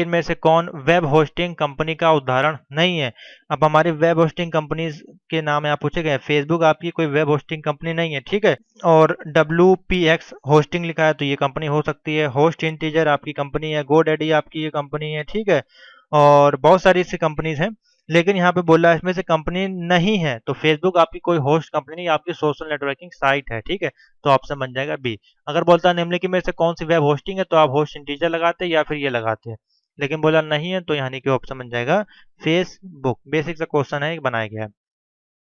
में से कौन वेब होस्टिंग कंपनी का उदाहरण नहीं है। अब हमारी वेब होस्टिंग कंपनीज के नाम यहाँ पूछे गए, फेसबुक आपकी कोई वेब होस्टिंग कंपनी नहीं है। ठीक है, और WPX होस्टिंग लिखा है तो ये कंपनी हो सकती है। होस्ट इंटीजर आपकी कंपनी है, GoDaddy आपकी ये कंपनी है। ठीक है, और बहुत सारी इससे कंपनीज हैं, लेकिन यहाँ पे बोला है इसमें से कंपनी नहीं है, तो फेसबुक आपकी कोई होस्ट कंपनी नहीं, आपकी सोशल नेटवर्किंग साइट है। ठीक है, तो ऑप्शन बन जाएगा बी। अगर बोलता है निम्नलिखित में से कौन सी वेब होस्टिंग है, तो आप होस्ट इंटीजर लगाते हैं या फिर ये लगाते हैं, लेकिन बोला नहीं है तो यानी कि ऑप्शन बन जाएगा फेसबुक। बेसिक सा क्वेश्चन है, बनाया गया है।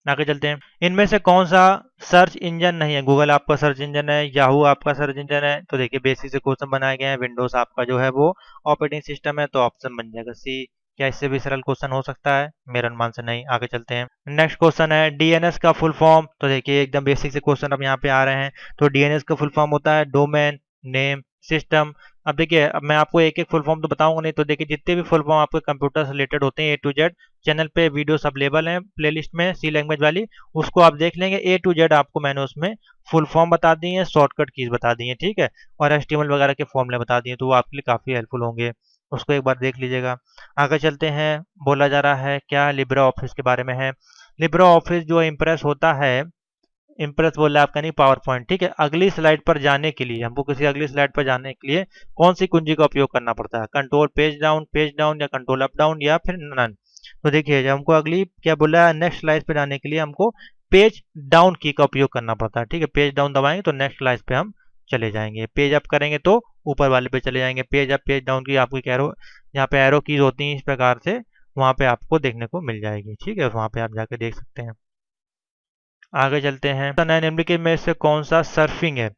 आगे चलते हैं। इनमें से कौन सा सर्च इंजन नहीं है, गूगल आपका सर्च इंजन है, याहू आपका सर्च इंजन है, तो देखिए बेसिक से क्वेश्चन बनाए गए हैं। विंडोज आपका जो है वो ऑपरेटिंग सिस्टम है, तो ऑप्शन बन जाएगा सी। क्या इससे भी सरल क्वेश्चन हो सकता है, मेरे अनुमान से नहीं। आगे चलते हैं। नेक्स्ट क्वेश्चन है DNS का फुल फॉर्म, तो देखिए एकदम बेसिक से क्वेश्चन अब यहाँ पे आ रहे हैं। तो DNS का फुल फॉर्म होता है डोमेन नेम सिस्टम। अब देखिए अब मैं आपको एक एक फुल फॉर्म तो बताऊंगा नहीं, तो देखिए जितने भी फुल फॉर्म आपके कंप्यूटर से रिलेटेड होते हैं A to Z, चैनल पे वीडियोस अवेलेबल हैं प्लेलिस्ट में सी लैंग्वेज वाली, उसको आप देख लेंगे। A to Z आपको मैंने उसमें फुल फॉर्म बता दी है, शॉर्टकट कीज बता दी है। ठीक है, और HTML वगैरह के फॉर्मूले बता दिए, तो वो आपके लिए काफ़ी हेल्पफुल होंगे, उसको एक बार देख लीजिएगा। आगे चलते हैं। बोला जा रहा है क्या, लिब्रे ऑफिस के बारे में है। लिब्रे ऑफिस जो इम्प्रेस होता है, इम्प्रेस बोल रहा है आपका नहीं, पावर पॉइंट। ठीक है, अगली स्लाइड पर जाने के लिए हमको किसी अगली स्लाइड पर जाने के लिए कौन सी कुंजी का उपयोग करना पड़ता है, कंट्रोल पेज डाउन या कंट्रोल अप डाउन या फिर नन। तो देखिए जब हमको अगली क्या बोल रहा है, नेक्स्ट स्लाइड पे जाने के लिए हमको पेज डाउन की का उपयोग करना पड़ता है। ठीक है, पेज डाउन दबाएंगे तो नेक्स्ट स्लाइड पे हम चले जाएंगे, पेज अप करेंगे तो ऊपर वाले पे चले जाएंगे। पेज अप पेज डाउन की आपकी एरो, यहाँ पे एरो कीज होती हैं इस प्रकार से, वहां पे आपको देखने को मिल जाएगी। ठीक है, वहां पे आप जाके देख सकते हैं। आगे चलते हैं। निम्नलिखित में से कौन सा सर्फिंग है।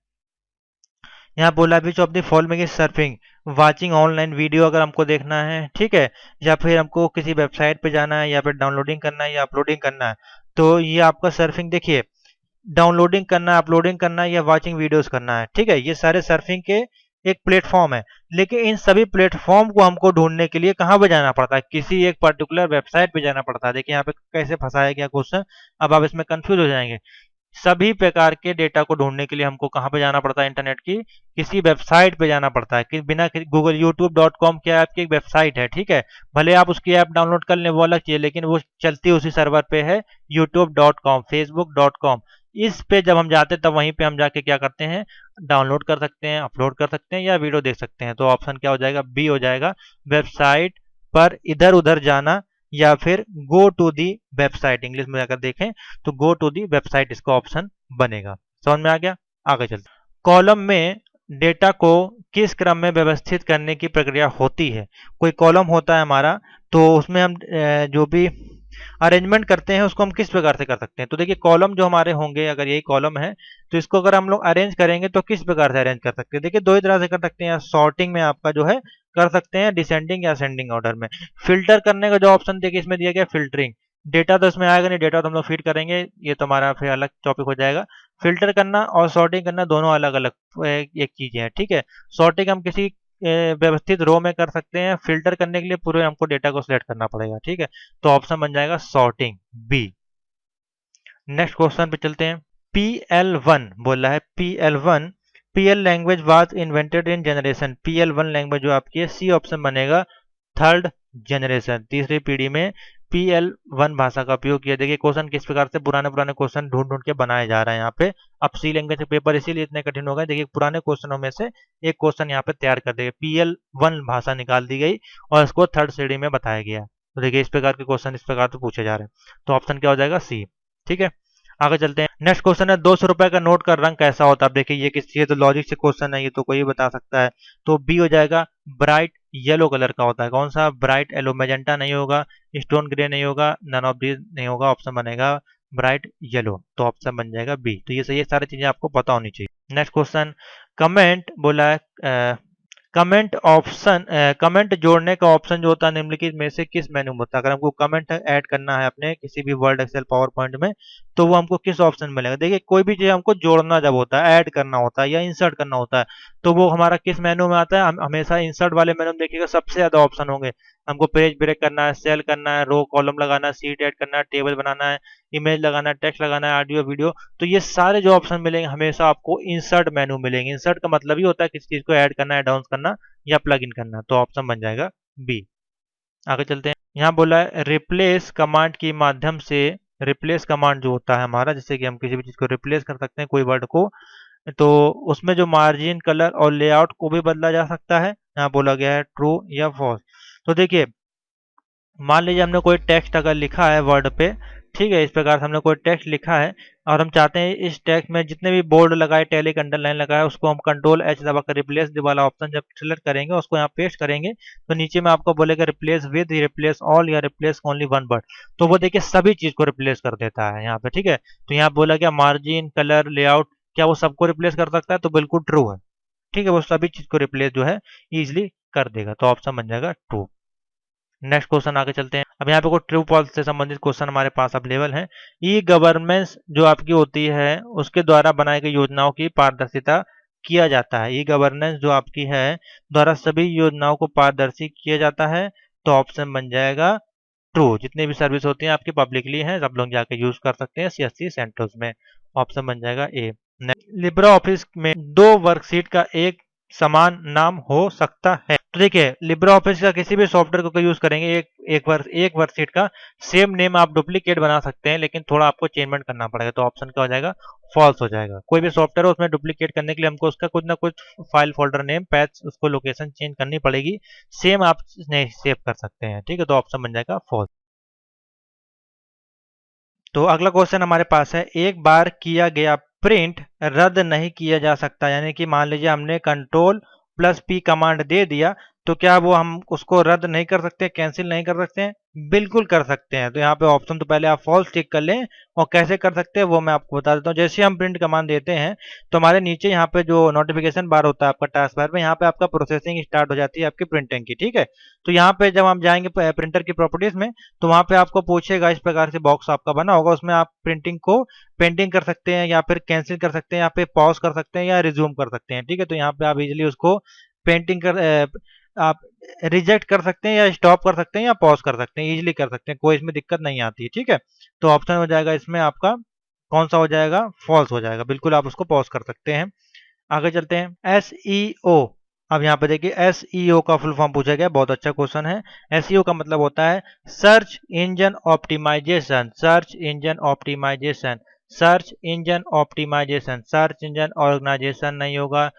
यहाँ बोला विच of the following is surfing, watching online video अगर हमको देखना है, ठीक है, या फिर हमको किसी वेबसाइट पे जाना है या फिर डाउनलोडिंग करना है या अपलोडिंग करना है, तो ये आपका सर्फिंग। देखिए डाउनलोडिंग करना है, अपलोडिंग करना है या वाचिंग वीडियोस करना है, ठीक है, ये सारे सर्फिंग के एक प्लेटफॉर्म है। लेकिन इन सभी प्लेटफॉर्म को हमको ढूंढने के लिए कहाँ पे जाना पड़ता है, किसी एक पर्टिकुलर वेबसाइट पे जाना पड़ता है। देखिए यहाँ पे कैसे फंसाया गया क्वेश्चन, अब आप इसमें कंफ्यूज हो जाएंगे। सभी प्रकार के डेटा को ढूंढने के लिए हमको कहाँ पे जाना पड़ता है, इंटरनेट की किसी वेबसाइट पे जाना पड़ता है। कि बिना गूगल youtube.com क्या आपकी एक वेबसाइट है, ठीक है, भले आप उसकी ऐप डाउनलोड कर लें वो अलग चीज, लेकिन वो चलती उसी सर्वर पे है youtube.com, facebook.com। इस पे जब हम जाते हैं तब वहीं पे हम जाके क्या करते हैं, डाउनलोड कर सकते हैं, अपलोड कर सकते हैं या वीडियो देख सकते हैं। तो ऑप्शन क्या हो जाएगा, बी हो जाएगा, वेबसाइट पर इधर उधर जाना या फिर go to the website, English में अगर देखें तो गो टू दी वेबसाइट इसका ऑप्शन बनेगा। समझ में आ गया, आगे चलते। कॉलम में डेटा को किस क्रम में व्यवस्थित करने की प्रक्रिया होती है। कोई कॉलम होता है हमारा, तो उसमें हम जो भी अरेंजमेंट करते हैं उसको हम किस प्रकार से कर सकते हैं। तो देखिए कॉलम जो हमारे होंगे, अगर यही कॉलम है तो इसको अगर हम लोग अरेंज करेंगे तो किस प्रकार से अरेंज कर सकते हैं। देखिए दो ही तरह से कर सकते हैं, सॉर्टिंग में आपका जो है कर सकते हैं, डिसेंडिंग या असेंडिंग ऑर्डर में। फिल्टर करने का जो ऑप्शन देखिए इसमें दिया गया फिल्टरिंग, डेटा तो इसमें आएगा नहीं, डेटा तो हम लोग फीड करेंगे, ये तो हमारा फिर अलग टॉपिक हो जाएगा। फिल्टर करना और सॉर्टिंग करना दोनों अलग अलग एक चीज है, ठीक है। सॉर्टिंग हम किसी व्यवस्थित रो में कर सकते हैं, फिल्टर करने के लिए पूरे हमको डेटा को सिलेक्ट करना पड़ेगा, ठीक है। तो ऑप्शन बन जाएगा सॉर्टिंग, बी। नेक्स्ट क्वेश्चन पे चलते हैं। PL1 बोला है, PL1 PL language was invented in generation. PL1 language जो आपकी है, सी ऑप्शन बनेगा, थर्ड जनरेशन, तीसरी पीढ़ी में PL1 भाषा का उपयोग किया। देखिए क्वेश्चन किस प्रकार से पुराने पुराने क्वेश्चन ढूंढ ढूंढ के बनाए जा रहे हैं यहाँ पे। अब सी लैंग्वेज के पेपर इसीलिए इतने कठिन हो गए, देखिए पुराने क्वेश्चनों में से एक क्वेश्चन यहाँ पे तैयार कर दिया, PL1 भाषा निकाल दी गई और इसको थर्ड श्रेणी में बताया गया। तो देखिए इस प्रकार के क्वेश्चन इस प्रकार से पूछे जा रहे हैं। तो ऑप्शन क्या हो जाएगा, सी, ठीक है। आगे चलते हैं। नेक्स्ट क्वेश्चन है, 200 रुपए का नोट का रंग कैसा होता है। अब देखिए ये किस चीज, तो लॉजिक से क्वेश्चन है, ये तो कोई बता सकता है। तो बी हो जाएगा, ब्राइट येलो कलर का होता है। कौन सा, ब्राइट येलो, मैजेंटा नहीं होगा, स्टोन ग्रे नहीं होगा, नन ऑफ दीज नहीं होगा, ऑप्शन बनेगा ब्राइट येलो। तो ऑप्शन बन जाएगा बी। तो ये सही, ये सारी चीजें आपको पता होनी चाहिए। नेक्स्ट क्वेश्चन, कमेंट बोला है, कमेंट ऑप्शन, कमेंट जोड़ने का ऑप्शन जो होता है निम्नलिखित में से किस मेनू में होता है। अगर हमको कमेंट ऐड करना है अपने किसी भी वर्ड, एक्सेल, पावर पॉइंट में, तो वो हमको किस ऑप्शन में मिलेगा। देखिए कोई भी चीज हमको जोड़ना जब होता है, ऐड करना होता है या इंसर्ट करना होता है, तो वो हमारा किस मेनू में आता है। हम हमेशा इंसर्ट वाले मेनू में देखिएगा सबसे ज्यादा ऑप्शन होंगे। हमको पेज ब्रेक करना है, सेल करना है, रो कॉलम लगाना है, सीट ऐड करना है, टेबल बनाना है, इमेज लगाना है, टेक्स्ट लगाना है, ऑडियो वीडियो, तो ये सारे जो ऑप्शन मिलेंगे हमेशा आपको इंसर्ट मेनू मिलेंगे। इंसर्ट का मतलब ही होता है किसी चीज को ऐड करना है, डाउन करना या प्लग इन करना। तो ऑप्शन बन जाएगा बी। आगे चलते हैं। यहाँ बोला है रिप्लेस कमांड के माध्यम से, रिप्लेस कमांड जो होता है हमारा, जैसे कि हम किसी भी चीज को रिप्लेस कर सकते हैं, कोई वर्ड को, तो उसमें जो मार्जिन, कलर और लेआउट को भी बदला जा सकता है। यहाँ बोला गया है ट्रू या फॉल्स। तो देखिए मान लीजिए हमने कोई टेक्स्ट अगर लिखा है वर्ड पे, ठीक है, इस प्रकार से हमने कोई टेक्स्ट लिखा है और हम चाहते हैं इस टेक्स्ट में जितने भी बोल्ड लगाए, टैलिक, अंडरलाइन लगाए, उसको हम कंट्रोल एच दबाकर रिप्लेस वाला ऑप्शन जब सिलेक्ट करेंगे, उसको यहाँ पेस्ट करेंगे, तो नीचे में आपको बोलेगा रिप्लेस विद, रिप्लेस ऑल या रिप्लेस ओनली वन वर्ड। तो वो देखिए सभी चीज को रिप्लेस कर देता है यहाँ पे, ठीक है। तो यहाँ बोला गया मार्जिन, कलर, लेआउट, क्या वो सबको रिप्लेस कर सकता है, तो बिल्कुल ट्रू है, ठीक है, वो सभी चीज को रिप्लेस जो है इजिली कर देगा। तो ऑप्शन बन जाएगा ट्रू। नेक्स्ट क्वेश्चन आगे चलते हैं। अब यहाँ पे कोई ट्रू फॉल्स से संबंधित क्वेश्चन हमारे पास अवेलेबल है। ई गवर्नेंस जो आपकी होती है उसके द्वारा बनाई गई योजनाओं की पारदर्शिता किया जाता है। ई गवर्नेंस जो आपकी है द्वारा सभी योजनाओं को पारदर्शी किया जाता है। तो ऑप्शन बन जाएगा ट्रू। जितनी भी सर्विस होती है आपकी पब्लिकली है, सब लोग जाके यूज कर सकते हैं सीएससी सेंटर्स में। ऑप्शन बन जाएगा ए। लिब्रा ऑफिस में दो वर्कशीट का एक समान नाम हो सकता है। तो देखिए लिब्रा ऑफिस का किसी भी सॉफ्टवेयर को यूज करेंगे, एक वर्कशीट का सेम नेम आप डुप्लीकेट बना सकते हैं, लेकिन थोड़ा आपको चेंजमेंट करना पड़ेगा। तो ऑप्शन क्या हो जाएगा, फॉल्स हो जाएगा। कोई भी सॉफ्टवेयर हो उसमें डुप्लीकेट करने के लिए हमको उसका कुछ ना कुछ फाइल फोल्डर नेम, पैच, उसको लोकेशन चेंज करनी पड़ेगी। सेम आप नहीं सेव कर सकते हैं, ठीक है। तो ऑप्शन बन जाएगा फॉल्स। तो अगला क्वेश्चन हमारे पास है, एक बार किया गया प्रिंट रद्द नहीं किया जा सकता। यानी कि मान लीजिए हमने कंट्रोल प्लस पी कमांड दे दिया, तो क्या वो हम उसको रद्द नहीं कर सकते, कैंसिल नहीं कर सकते हैं? बिल्कुल कर सकते हैं। तो यहाँ पे ऑप्शन तो पहले आप फॉल्स टिक कर लें, और कैसे कर सकते हैं वो मैं आपको बता देता हूँ। जैसे हम प्रिंट कमांड देते हैं तो हमारे नीचे यहाँ पे जो नोटिफिकेशन बार होता है आपका टास्क बार में, यहाँ पे आपका प्रोसेसिंग स्टार्ट हो जाती है आपकी प्रिंटिंग की, ठीक है। तो यहाँ पे जब हम जाएंगे प्रिंटर की प्रॉपर्टीज में, तो वहाँ पे आपको पूछेगा, इस प्रकार से बॉक्स आपका बना होगा, उसमें आप प्रिंटिंग को पेंडिंग कर सकते हैं या फिर कैंसिल कर सकते हैं, यहाँ पे पॉज कर सकते हैं या रिज्यूम कर सकते हैं, ठीक है। तो यहाँ पे आप इजिली उसको पेंटिंग कर आप रिजेक्ट कर सकते हैं या स्टॉप कर सकते हैं या पॉज कर सकते हैं, इजिली कर सकते हैं, कोई इसमें दिक्कत नहीं आती है, ठीक है। तो ऑप्शन हो जाएगा इसमें आपका कौन सा हो जाएगा, फॉल्स हो जाएगा। बिल्कुल आप उसको पॉज कर सकते हैं। आगे चलते हैं। SEO। अब यहाँ पे देखिए SEO का फुल फॉर्म पूछा गया, बहुत अच्छा क्वेश्चन है। SEO का मतलब होता है search engine optimisation, search engine optimisation, search engine optimisation. Search engine organisation नहीं होगा,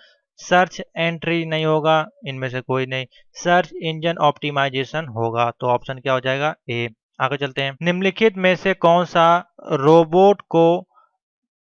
सर्च एंट्री नहीं होगा, इनमें से कोई नहीं, सर्च इंजन ऑप्टिमाइजेशन होगा। तो ऑप्शन क्या हो जाएगा, ए। आगे चलते हैं। निम्नलिखित में से कौन सा रोबोट को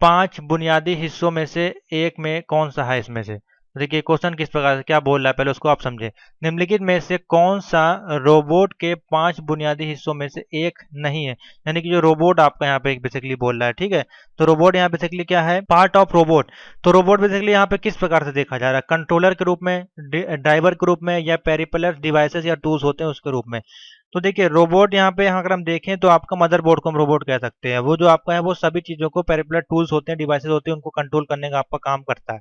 5 बुनियादी हिस्सों में से एक में कौन सा है, इसमें से देखिए क्वेश्चन किस प्रकार से क्या बोल रहा है, पहले उसको आप समझे। निम्नलिखित में से कौन सा रोबोट के 5 बुनियादी हिस्सों में से एक नहीं है, यानी कि जो रोबोट आपका यहाँ पे बेसिकली बोल रहा है, ठीक है। तो रोबोट यहाँ बेसिकली क्या है, पार्ट ऑफ रोबोट। तो रोबोट बेसिकली यहाँ पे किस प्रकार से देखा जा रहा है, कंट्रोलर के रूप में, ड्राइवर के रूप में, या पेरिफेरल डिवाइसेस या टूल्स होते हैं उसके रूप में। तो देखिए रोबोट यहाँ पे अगर हम देखें तो आपका मदरबोर्ड को हम रोबोट कह सकते हैं। वो जो आपका है वो सभी चीजों को, पेरिफेरल टूल्स होते हैं, डिवाइसेस होते हैं, उनको कंट्रोल करने का आपका काम करता है।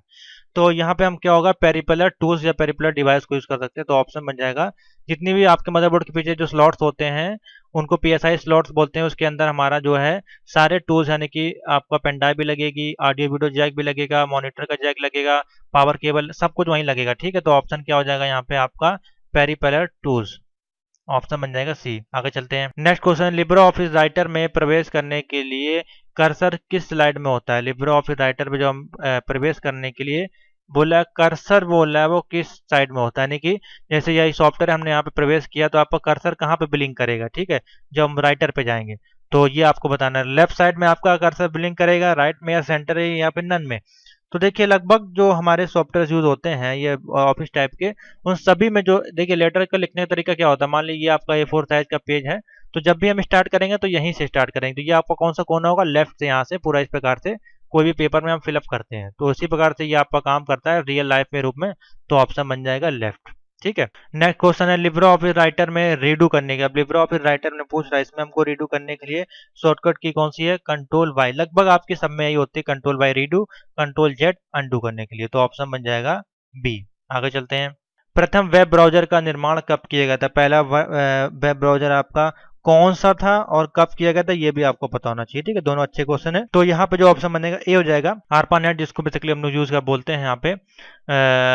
तो यहाँ पे हम क्या होगा, पेरिफेरल टूल्स या पेरिफेरल डिवाइस को यूज कर सकते हैं। तो ऑप्शन बन जाएगा जितनी भी आपके मदरबोर्ड के पीछे जो स्लॉट्स होते हैं उनको PSI स्लॉट्स बोलते हैं। उसके अंदर हमारा जो है सारे टूल्स, यानी कि आपका पेन ड्राइव भी लगेगी, ऑडियो वीडियो जैक भी लगेगा, मॉनिटर का जैक लगेगा, पावर केबल, सब कुछ वहीं लगेगा, ठीक है। तो ऑप्शन क्या हो जाएगा यहाँ पे आपका, पेरिफेरल टूल्स। ऑप्शन बन जाएगा सी। आगे चलते हैं। Next question, LibreOffice writer में प्रवेश करने के लिए कर्सर किस स्लाइड में होता है। लिब्रे ऑफिस राइटर में जो हम प्रवेश करने के लिए बोला, कर्सर बोल रहा है, वो किस साइड में होता है, यानी कि जैसे यही सॉफ्टवेयर हमने यहाँ पे प्रवेश किया तो आपका कर्सर कहाँ पे ब्लिंक करेगा, ठीक है, जब हम राइटर पे जाएंगे। तो ये आपको बताना है, लेफ्ट साइड में आपका कर्सर ब्लिंक करेगा, राइट में, या सेंटर है, या फिर नन में। तो देखिए लगभग जो हमारे सॉफ्टवेयर यूज होते हैं ये ऑफिस टाइप के, उन सभी में जो देखिए लेटर का लिखने का तरीका क्या होता है, मान लीजिए आपका A4 साइज का पेज है, तो जब भी हम स्टार्ट करेंगे तो यहीं से स्टार्ट करेंगे। तो ये आपका कौन सा कोना होगा, लेफ्ट से, यहाँ से पूरा इस प्रकार से कोई भी पेपर में हम फिलअप करते हैं, तो उसी प्रकार से ये आपका काम करता है रियल लाइफ में रूप में। तो ऑप्शन बन जाएगा लेफ्ट, ठीक है। नेक्स्ट क्वेश्चन है लिब्रे ऑफिस राइटर में रीडू करने का। लिब्रे ऑफिस राइटर में पूछ रहा है इसमें हमको रीडू करने के लिए शॉर्टकट की कौन सी है, कंट्रोल वाई। लगभग आपके सब में यही होती है, control Y redo, control Z undo करने के लिए। तो ऑप्शन बन जाएगा बी। आगे चलते हैं। प्रथम वेब ब्राउजर का निर्माण कब किया गया था। पहला वेब ब्राउजर आपका कौन सा था और कब किया गया था, ये भी आपको पता होना चाहिए, ठीक है। दोनों अच्छे क्वेश्चन है। तो यहाँ पे जो ऑप्शन बनेगा ए हो जाएगा, ARPANET, जिसको बेसिकली हम लोग यूज कर बोलते हैं यहाँ पे।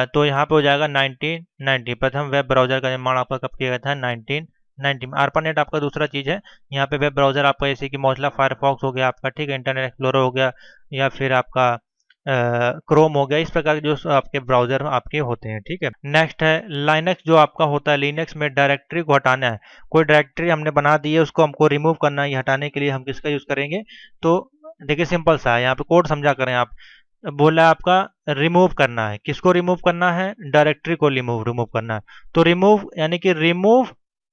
तो यहाँ पे हो जाएगा 1990। प्रथम वेब ब्राउजर का निर्माण आपका कब किया गया था, 1990 में। ARPANET आपका दूसरा चीज है। यहाँ पे वेब ब्राउजर आपका जैसे कि मोजिला फायरफॉक्स हो गया आपका, ठीक है, इंटरनेट एक्सप्लोरर हो गया, या फिर आपका क्रोम हो गया, इस प्रकार के जो आपके ब्राउजर आपके होते हैं, ठीक है। नेक्स्ट है लाइनक्स, जो आपका होता है लिनक्स में डायरेक्टरी को हटाना है। कोई डायरेक्टरी हमने बना दी है, उसको हमको रिमूव करना है, ये हटाने के लिए हम किसका यूज करेंगे। तो देखिए सिंपल सा है, यहाँ पे कोड समझा करें आप। बोला है आपका रिमूव करना है, किसको रिमूव करना है, डायरेक्टरी को रिमूव करना है। तो रिमूव यानी कि रिमूव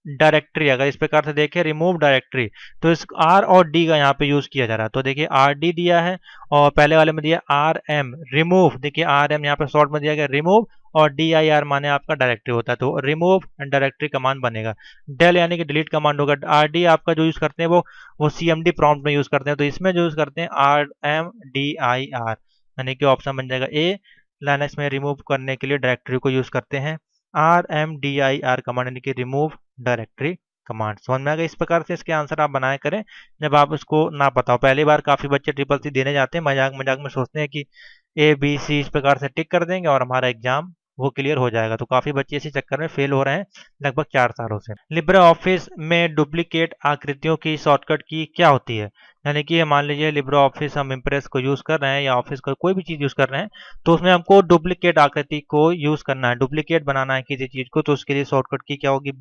डायरेक्टरी, अगर इस प्रकार से देखें रिमूव डायरेक्टरी, तो इस R और D का यहाँ पे यूज किया जा रहा है। तो देखिए RD दिया है और पहले वाले में दिया RM, रिमूव। देखिए RM यहाँ पे शॉर्ट में दिया गया रिमूव, और DIR माने आपका डायरेक्टरी होता है, तो रिमूव डायरेक्टरी कमांड बनेगा। डेल यानी कि डिलीट कमांड होगा। RD आपका जो यूज करते हैं वो CMD प्रॉम्प्ट में यूज करते हैं, तो इसमें जो यूज करते हैं RMDIR, यानी कि ऑप्शन बन जाएगा ए। लाइनक्स में रिमूव करने के लिए डायरेक्टरी को यूज करते हैं RMDIR कमांड, यानी कि रिमूव डायरेक्टरी कमांड। समझ में आ गया। इस प्रकार से इसके आंसर आप बनाया करें जब आप इसको ना पता हो। पहली बार काफी बच्चे ट्रिपल सी देने जाते हैं, मजाक मजाक में सोचते हैं कि ABC इस प्रकार से टिक कर देंगे और हमारा एग्जाम वो क्लियर हो जाएगा। तो काफी बच्चे इसी चक्कर में फेल हो रहे हैं लगभग 4 सालों से। लिब्रे ऑफिस में डुप्लीकेट आकृतियों की शॉर्टकट की क्या होती है, यानी कि मान लीजिए लिब्रे ऑफिस हम इम्प्रेस को यूज कर रहे हैं या ऑफिस का कोई भी चीज यूज कर रहे हैं, तो उसमें हमको डुप्लीकेट आकृति को यूज करना है, डुप्लीकेट बनाना है किसी चीज को। तो उसके लिए शॉर्टकट की क्या होगी,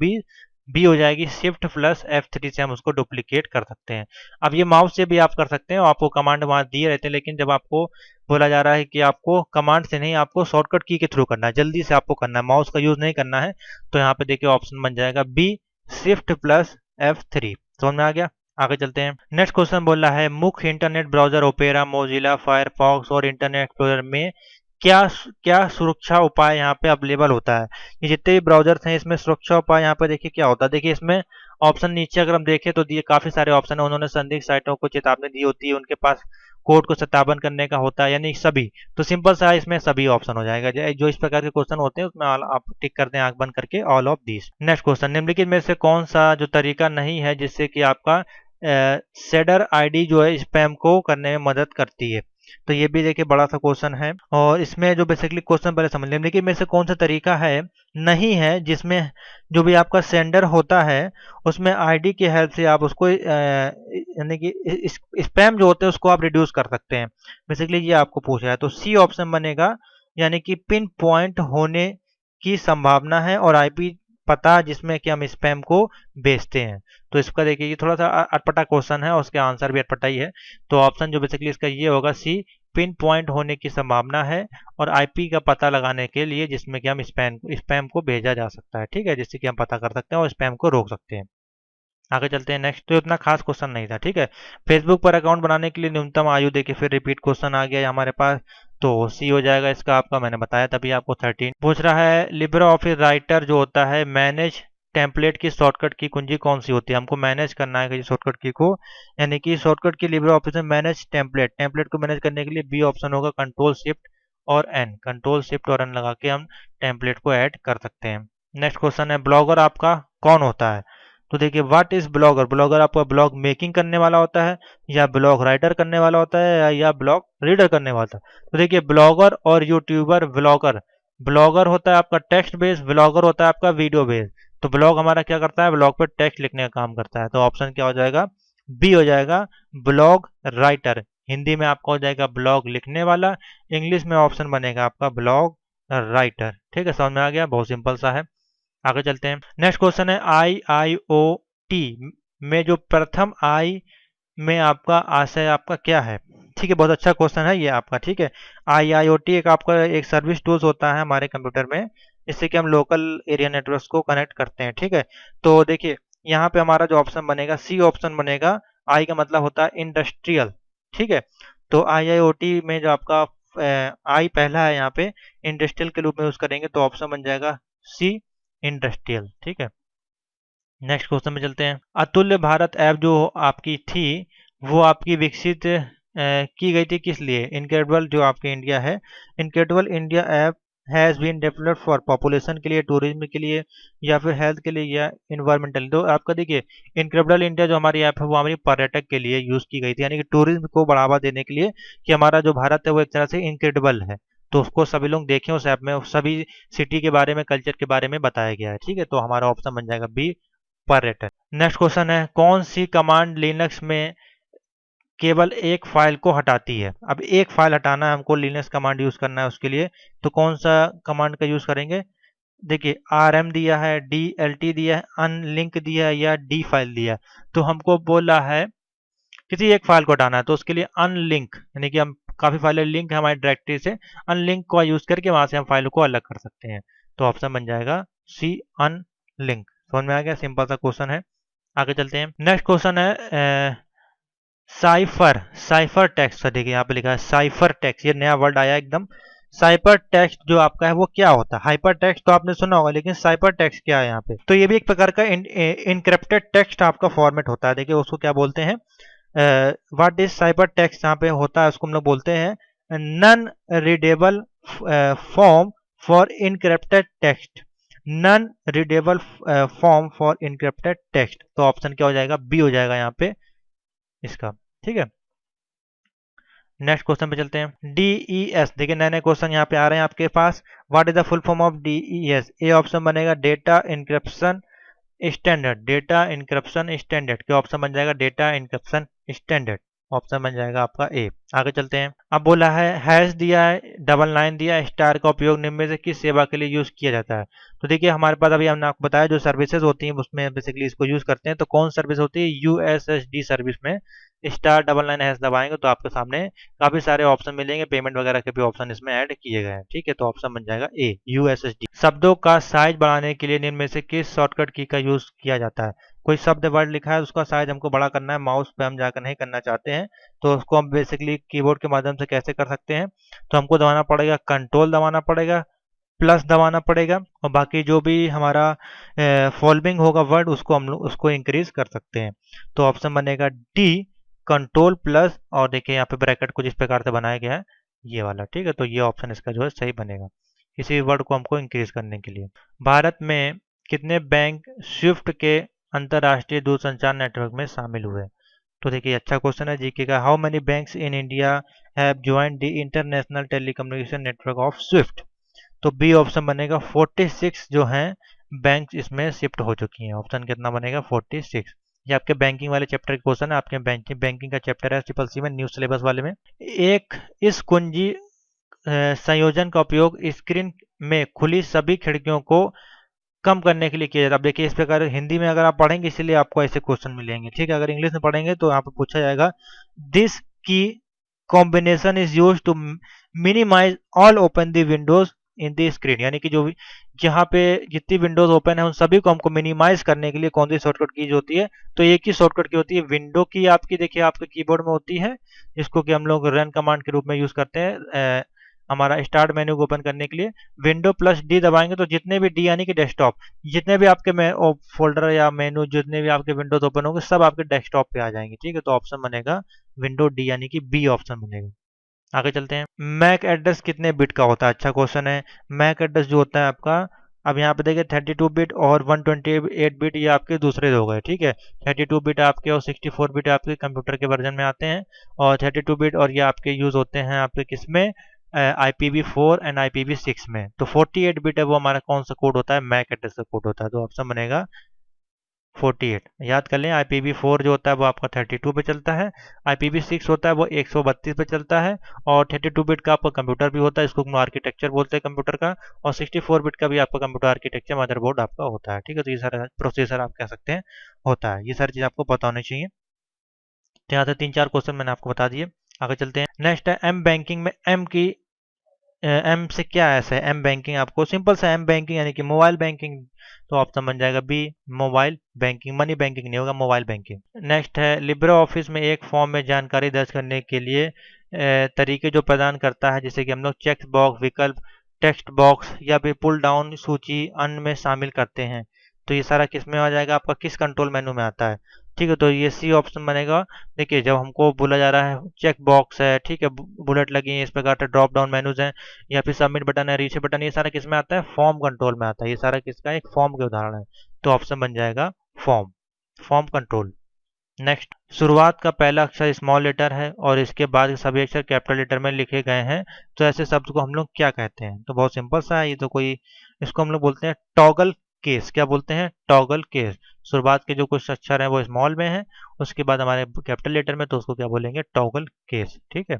बी हो जाएगी। शिफ्ट प्लस F3 से हम उसको डुप्लीकेट कर सकते हैं। अब ये माउस से भी आप कर सकते हैं, आपको कमांड वहां दिए रहते हैं, लेकिन जब आपको बोला जा रहा है कि आपको कमांड से नहीं, आपको शॉर्टकट की के थ्रू करना है, जल्दी से आपको करना है, माउस का यूज नहीं करना है। तो यहाँ पे देखिए ऑप्शन बन जाएगा बी, शिफ्ट प्लस F3। समझ में आ गया। आगे चलते हैं। नेक्स्ट क्वेश्चन बोल रहा है मुख्य internet browser opera, Mozilla Firefox और इंटरनेट एक्सप्लोरर में क्या क्या सुरक्षा उपाय यहाँ पे अवेलेबल होता है। ये जितने भी ब्राउजर्स हैं इसमें सुरक्षा उपाय यहाँ पे देखिए क्या होता है। देखिए इसमें ऑप्शन नीचे अगर हम देखें तो दिए काफी सारे ऑप्शन है। उन्होंने संदिग्ध साइटों को चेतावनी दी होती है, उनके पास कोड को सत्यापन करने का होता है, यानी सभी। तो सिंपल सा इसमें सभी ऑप्शन हो जाएगा। जो इस प्रकार के क्वेश्चन होते हैं उसमें आप टिक कर दें आंख बंद करके all of this. Next question, निम्नलिखित में से कौन सा जो तरीका नहीं है जिससे कि आपका सेडर आईडी जो है स्पैम को करने में मदद करती है। तो ये भी देखिए बड़ा सा क्वेश्चन है, और इसमें जो बेसिकली क्वेश्चन पहले समझ लें, देखिए में से कौन सा तरीका है नहीं है जिसमें जो भी आपका सेंडर होता है उसमें आईडी की हेल्प से आप उसको यानी कि स्पैम जो होते हैं उसको आप रिड्यूस कर सकते हैं। बेसिकली ये आपको पूछा है, तो सी ऑप्शन बनेगा, यानी कि पिन पॉइंट होने की संभावना है और आईपी पता जिसमें कि हम स्पैम को भेजते हैं। तो इसका देखिए ये थोड़ा सा अटपटा क्वेश्चन है और उसके आंसर भी अटपटा ही है। तो ऑप्शन जो बेसिकली इसका ये होगा सी, पिन पॉइंट होने की संभावना है और आईपी का पता लगाने के लिए जिसमें कि हम स्पैम को भेजा जा सकता है, ठीक है, जिससे कि हम पता कर सकते हैं और स्पैम को रोक सकते हैं। आगे चलते हैं नेक्स्ट। तो इतना खास क्वेश्चन नहीं था, ठीक है। फेसबुक पर अकाउंट बनाने के लिए न्यूनतम आयु देखिए फिर रिपीट क्वेश्चन आ गया हमारे पास, तो सी हो जाएगा इसका आपका, मैंने बताया तभी आपको 13 पूछ रहा है। लिब्रे ऑफिस राइटर जो होता है, मैनेज टेम्पलेट की शॉर्टकट की कुंजी कौन सी होती है? हमको मैनेज करना है शॉर्टकट की को, यानी कि शॉर्टकट की लिब्रे ऑफिस में मैनेज टेम्पलेट को मैनेज करने के लिए बी ऑप्शन होगा, कंट्रोल शिफ्ट और एन, कंट्रोल शिफ्ट और एन लगा के हम टेम्पलेट को ऐड कर सकते हैं। नेक्स्ट क्वेश्चन है, ब्लॉगर आपका कौन होता है? तो देखिए व्हाट इज ब्लॉगर, ब्लॉगर आपका ब्लॉग मेकिंग करने वाला होता है या ब्लॉग राइटर करने वाला होता है या ब्लॉग रीडर करने वाला है? तो देखिए ब्लॉगर और यूट्यूबर, ब्लॉगर होता है आपका टेक्स्ट बेस्ड, ब्लॉगर होता है आपका वीडियो बेस्ड। तो ब्लॉग हमारा क्या करता है, ब्लॉग पर टेक्स्ट लिखने का काम करता है। तो ऑप्शन क्या हो जाएगा, बी हो जाएगा, ब्लॉग राइटर। हिंदी में आपका हो जाएगा ब्लॉग लिखने वाला, इंग्लिश में ऑप्शन बनेगा आपका ब्लॉग राइटर। ठीक है, समझ में आ गया, बहुत सिंपल सा है। आगे चलते हैं। नेक्स्ट क्वेश्चन है, IIoT में जो प्रथम आई में आपका आशय आपका क्या है? ठीक है, बहुत अच्छा क्वेश्चन है ये आपका, ठीक है। IIoT एक आपका एक सर्विस टूल्स होता है हमारे कंप्यूटर में, जिससे कि हम लोकल एरिया नेटवर्क्स को कनेक्ट करते हैं, ठीक है। तो देखिए यहाँ पे हमारा जो ऑप्शन बनेगा, सी ऑप्शन बनेगा। आई का मतलब होता है इंडस्ट्रियल, ठीक है। तो IIoT में जो आपका आई पहला है यहाँ पे, इंडस्ट्रियल के रूप में यूज करेंगे, तो ऑप्शन बन जाएगा सी, इंडस्ट्रियल, ठीक है। नेक्स्ट क्वेश्चन में चलते हैं। अतुल्य भारत ऐप जो आपकी थी वो आपकी विकसित की गई थी किस लिए? इनक्रेडिबल जो आपकी इंडिया है, incredible India app has been developed for population के लिए, टूरिज्म के लिए, या फिर हेल्थ के लिए, या इन्वायरमेंटल। तो आपका देखिए इनक्रेडिबल इंडिया जो हमारी ऐप है वो हमारी पर्यटक के लिए यूज की गई थी, यानी कि टूरिज्म को बढ़ावा देने के लिए, कि हमारा जो भारत है वो एक तरह से इनक्रेडिबल है। तो उसको सभी लोग देखें, उस ऐप में सभी सिटी के बारे में, कल्चर के बारे में बताया गया है, ठीक है। तो हमारा ऑप्शन बन जाएगा बी, पर्यटन। नेक्स्ट क्वेश्चन है, कौन सी कमांड लिनक्स में केवल एक फाइल को हटाती है? अब एक फाइल हटाना है हमको, लिनक्स कमांड यूज करना है उसके लिए, तो कौन सा कमांड का यूज करेंगे? देखिए rm दिया है, dlt दिया है, अनलिंक दिया है, या डी फाइल दिया है। तो हमको बोला है किसी एक फाइल को हटाना है, तो उसके लिए अनलिंक, यानी कि हम काफी फाइलें लिंक है हमारी डायरेक्टरी से, अनलिंक को यूज करके वहां से हम फाइल को अलग कर सकते हैं। तो ऑप्शन बन जाएगा सी, अनलिंक। समझ में आ गया, सिंपल सा क्वेश्चन है। आगे चलते हैं। नेक्स्ट क्वेश्चन है साइफर टेक्स्ट। देखिए यहाँ पे लिखा है साइफर टेक्स्ट, ये नया वर्ड आया एकदम। साइफर टेक्स्ट जो आपका है वो क्या होता है? हाइपर टेक्स्ट तो आपने सुना होगा, लेकिन साइफर टेक्स्ट क्या है यहाँ पे? तो ये भी एक प्रकार का इनक्रिप्टेड टेक्स्ट आपका फॉर्मेट होता है। देखिए उसको क्या बोलते हैं, व्हाट इज साइफर टेक्स्ट यहाँ पे होता है, उसको हम लोग बोलते हैं non readable form for encrypted text, non readable form for encrypted text. तो ऑप्शन क्या हो जाएगा, बी हो जाएगा यहाँ पे इसका, ठीक है। नेक्स्ट क्वेश्चन पे चलते हैं। DES, देखिए नए नए क्वेश्चन यहाँ पे आ रहे हैं आपके पास। What is the full form of DES? A option बनेगा data encryption standard, data encryption standard. क्या ऑप्शन बन जाएगा, डेटा इनक्रिप्शन स्टैंडर्ड, ऑप्शन बन जाएगा आपका ए। आगे चलते हैं। अब बोला है हैश दिया है, डबल लाइन दिया है, स्टार का उपयोग निम्न में से किस सेवा के लिए यूज किया जाता है? तो देखिए हमारे पास अभी हमने आपको बताया जो सर्विसेज होती हैं उसमें बेसिकली इसको यूज करते हैं। तो कौन सर्विस होती है? USSD सर्विस में स्टार डबल लाइन हैश दबाएंगे तो आपके सामने काफी सारे ऑप्शन मिलेंगे, पेमेंट वगैरह के भी ऑप्शन इसमें ऐड किए गए हैं, ठीक है। तो ऑप्शन बन जाएगा ए, USSD। शब्दों का साइज बढ़ाने के लिए निम्न में से किस शॉर्टकट की का यूज किया जाता है? कोई शब्द वर्ड लिखा है, उसका साइज हमको बड़ा करना है, माउस पे हम जाकर नहीं करना चाहते हैं, तो उसको हम बेसिकली कीबोर्ड के माध्यम से कैसे कर सकते हैं? तो हमको दबाना पड़ेगा, कंट्रोल दबाना पड़ेगा, प्लस दबाना पड़ेगा, और बाकी जो भी हमारा फॉलोइंग होगा वर्ड उसको हम लोग उसको इंक्रीज कर सकते हैं। तो ऑप्शन बनेगा डी, कंट्रोल प्लस, और देखिए यहाँ पे ब्रैकेट कुछ इस प्रकार से बनाया गया है ये वाला, ठीक है। तो ये ऑप्शन इसका जो है सही बनेगा, किसी वर्ड को हमको इंक्रीज करने के लिए। भारत में कितने बैंक स्विफ्ट के अंतरराष्ट्रीय दूरसंचार नेटवर्क में शामिल हुए? तो देखिए अच्छा क्वेश्चन है जीके का। How many banks in India have joined the international telecommunication network of Swift? तो बी ऑप्शन बनेगा 46 जो हैं बैंक इसमें शिफ्ट हो चुकी हैं। ऑप्शन कितना बनेगा 46। ये आपके बैंकिंग वाले चैप्टर का क्वेश्चन है, आपके बैंकिंग का चैप्टर है ट्रिपल सी में न्यू सिलेबस वाले में। एक इस कुंजी संयोजन का उपयोग स्क्रीन में खुली सभी खिड़कियों को कम करने के लिए किया जाता है। अब देखिए इस प्रकार हिंदी में अगर आप पढ़ेंगे इसीलिए आपको ऐसे क्वेश्चन मिलेंगे, ठीक है। अगर इंग्लिश में पढ़ेंगे तो यहाँ पे पूछा जाएगा दिस की combination is use to minimise all open the windows in the screen, यानी कि जो जहाँ पे जितनी विंडोज ओपन है उन सभी को हमको मिनिमाइज करने के लिए कौन सी शॉर्टकट कीज होती है? तो एक ही शॉर्टकट की होती है विंडो की, आपकी देखिए आपके कीबोर्ड में होती है, जिसको कि हम लोग रन कमांड के रूप में यूज करते हैं हमारा स्टार्ट मेन्यू को ओपन करने के लिए। विंडो प्लस डी दबाएंगे तो जितने भी डी यानी कि डेस्कटॉप, जितने भी आपके फोल्डर या मेनू जितने भी आपके विंडोज ओपन होंगे सब आपके डेस्कटॉप पे आ जाएंगे, ठीक है। तो ऑप्शन बनेगा विंडो डी यानी कि बी ऑप्शन बनेगा। आगे चलते हैं। मैक एड्रेस कितने बिट का होता है? अच्छा क्वेश्चन है। मैक एड्रेस जो होता है आपका, अब यहाँ पे देखिए 32 बिट और 128 बिट ये आपके दूसरे हो गए, ठीक है। 32 बिट आपके और 64 बिट आपके कंप्यूटर के वर्जन में आते हैं, और 32 बिट और ये आपके यूज होते हैं आपके किसमें? IPv4 एंड IPv6 में। तो 48 बिट है वो हमारा कौन सा कोड होता है? मैक एड्रेस का कोड होता है। तो ऑप्शन बनेगा 48। याद कर लें IPv4 जो होता है वो आपका 32 पे चलता है, IPv6 होता है वो 132 पे चलता है, और 32 बिट का आपका कंप्यूटर भी होता है, इसको आर्किटेक्चर बोलते हैं कंप्यूटर का, और 64 बिट का भी आपका कंप्यूटर आर्किटेक्चर मदरबोर्ड आपका होता है, ठीक है। तो ये सारा प्रोसेसर आप कह सकते हैं होता है। ये सारी चीज़ आपको पता होनी चाहिए। तो यहाँ से 3-4 क्वेश्चन मैंने आपको बता दिए। आगे चलते हैं। नेक्स्ट है एम बैंकिंग में एम की एम से क्या ऐसा है? एम बैंकिंग आपको सिंपल सा एम बैंकिंग यानी कि मोबाइल बैंकिंग। तो ऑप्शन बन जाएगा B mobile banking, money banking नहीं होगा, मोबाइल बैंकिंग। नेक्स्ट है लिब्रे ऑफिस में एक फॉर्म में जानकारी दर्ज करने के लिए तरीके जो प्रदान करता है, जैसे कि हम लोग चेक बॉक्स, विकल्प, टेक्स्ट बॉक्स या फिर पुल डाउन सूची अन्य में शामिल करते हैं। तो ये सारा किस में आ जाएगा? आपका किस कंट्रोल मेनू में आता है, ठीक है। तो ये सी ऑप्शन बनेगा। देखिए जब हमको बोला जा रहा है चेक बॉक्स है, ठीक है, बुलेट लगी है, इस प्रकार से ड्रॉप डाउन मेनूज हैं, या फिर सबमिट बटन है, रीसेट बटन, ये सारा किस में आता है? फॉर्म कंट्रोल में आता है। ये सारा किसका? एक फॉर्म के उदाहरण है। तो ऑप्शन बन जाएगा फॉर्म, फॉर्म कंट्रोल। नेक्स्ट, शुरुआत का पहला अक्षर स्मॉल लेटर है और इसके बाद सभी अक्षर कैपिटल लेटर में लिखे गए हैं, तो ऐसे शब्द को हम लोग क्या कहते हैं? तो बहुत सिंपल सा है ये, तो कोई इसको हम लोग बोलते हैं टॉगल केस। क्या बोलते हैं? Toggle case. शुरुआत के जो कुछ अक्षर हैं वो स्मॉल में है, उसके बाद हमारे कैपिटल लेटर में, तो उसको क्या बोलेंगे? टॉगल केस, ठीक है।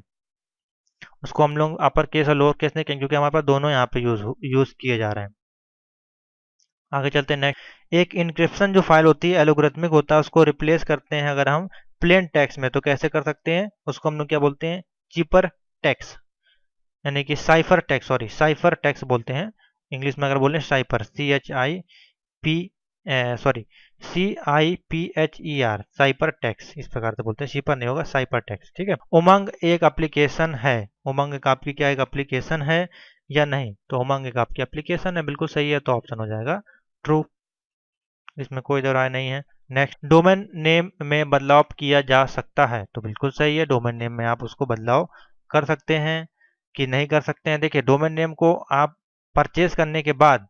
उसको हम लोग अपर केस और लोअर केस नहीं कहेंगे क्योंकि हमारे पास दोनों यहाँ पे यूज किए जा रहे हैं। आगे चलते हैं। नेक्स्ट, एक इंक्रिप्शन जो फाइल होती है एलोग्रिथमिक होता है, उसको रिप्लेस करते हैं अगर हम प्लेन टेक्स्ट में, तो कैसे कर सकते हैं? उसको हम लोग क्या बोलते हैं? चीपर टेक्स्ट, यानी कि cipher text, sorry cipher text बोलते हैं। इंग्लिश में अगर बोलें cipher, P sorry CIPHER, cipher text इस प्रकार से बोलते हैं, शिपर नहीं होगा, साइपर टेक्स्ट, ठीक है। उमंग एक एप्लीकेशन है। उमंग एक आपकी क्या एक एप्लीकेशन है या नहीं? तो उमंग एक आपकी एप्लीकेशन है, बिल्कुल सही है। तो ऑप्शन हो जाएगा ट्रू, इसमें कोई दो राय नहीं है। नेक्स्ट, डोमेन नेम में बदलाव किया जा सकता है। तो बिल्कुल सही है, डोमेन नेम में आप उसको बदलाव कर सकते हैं कि नहीं कर सकते हैं। देखिए डोमेन नेम को आप परचेज करने के बाद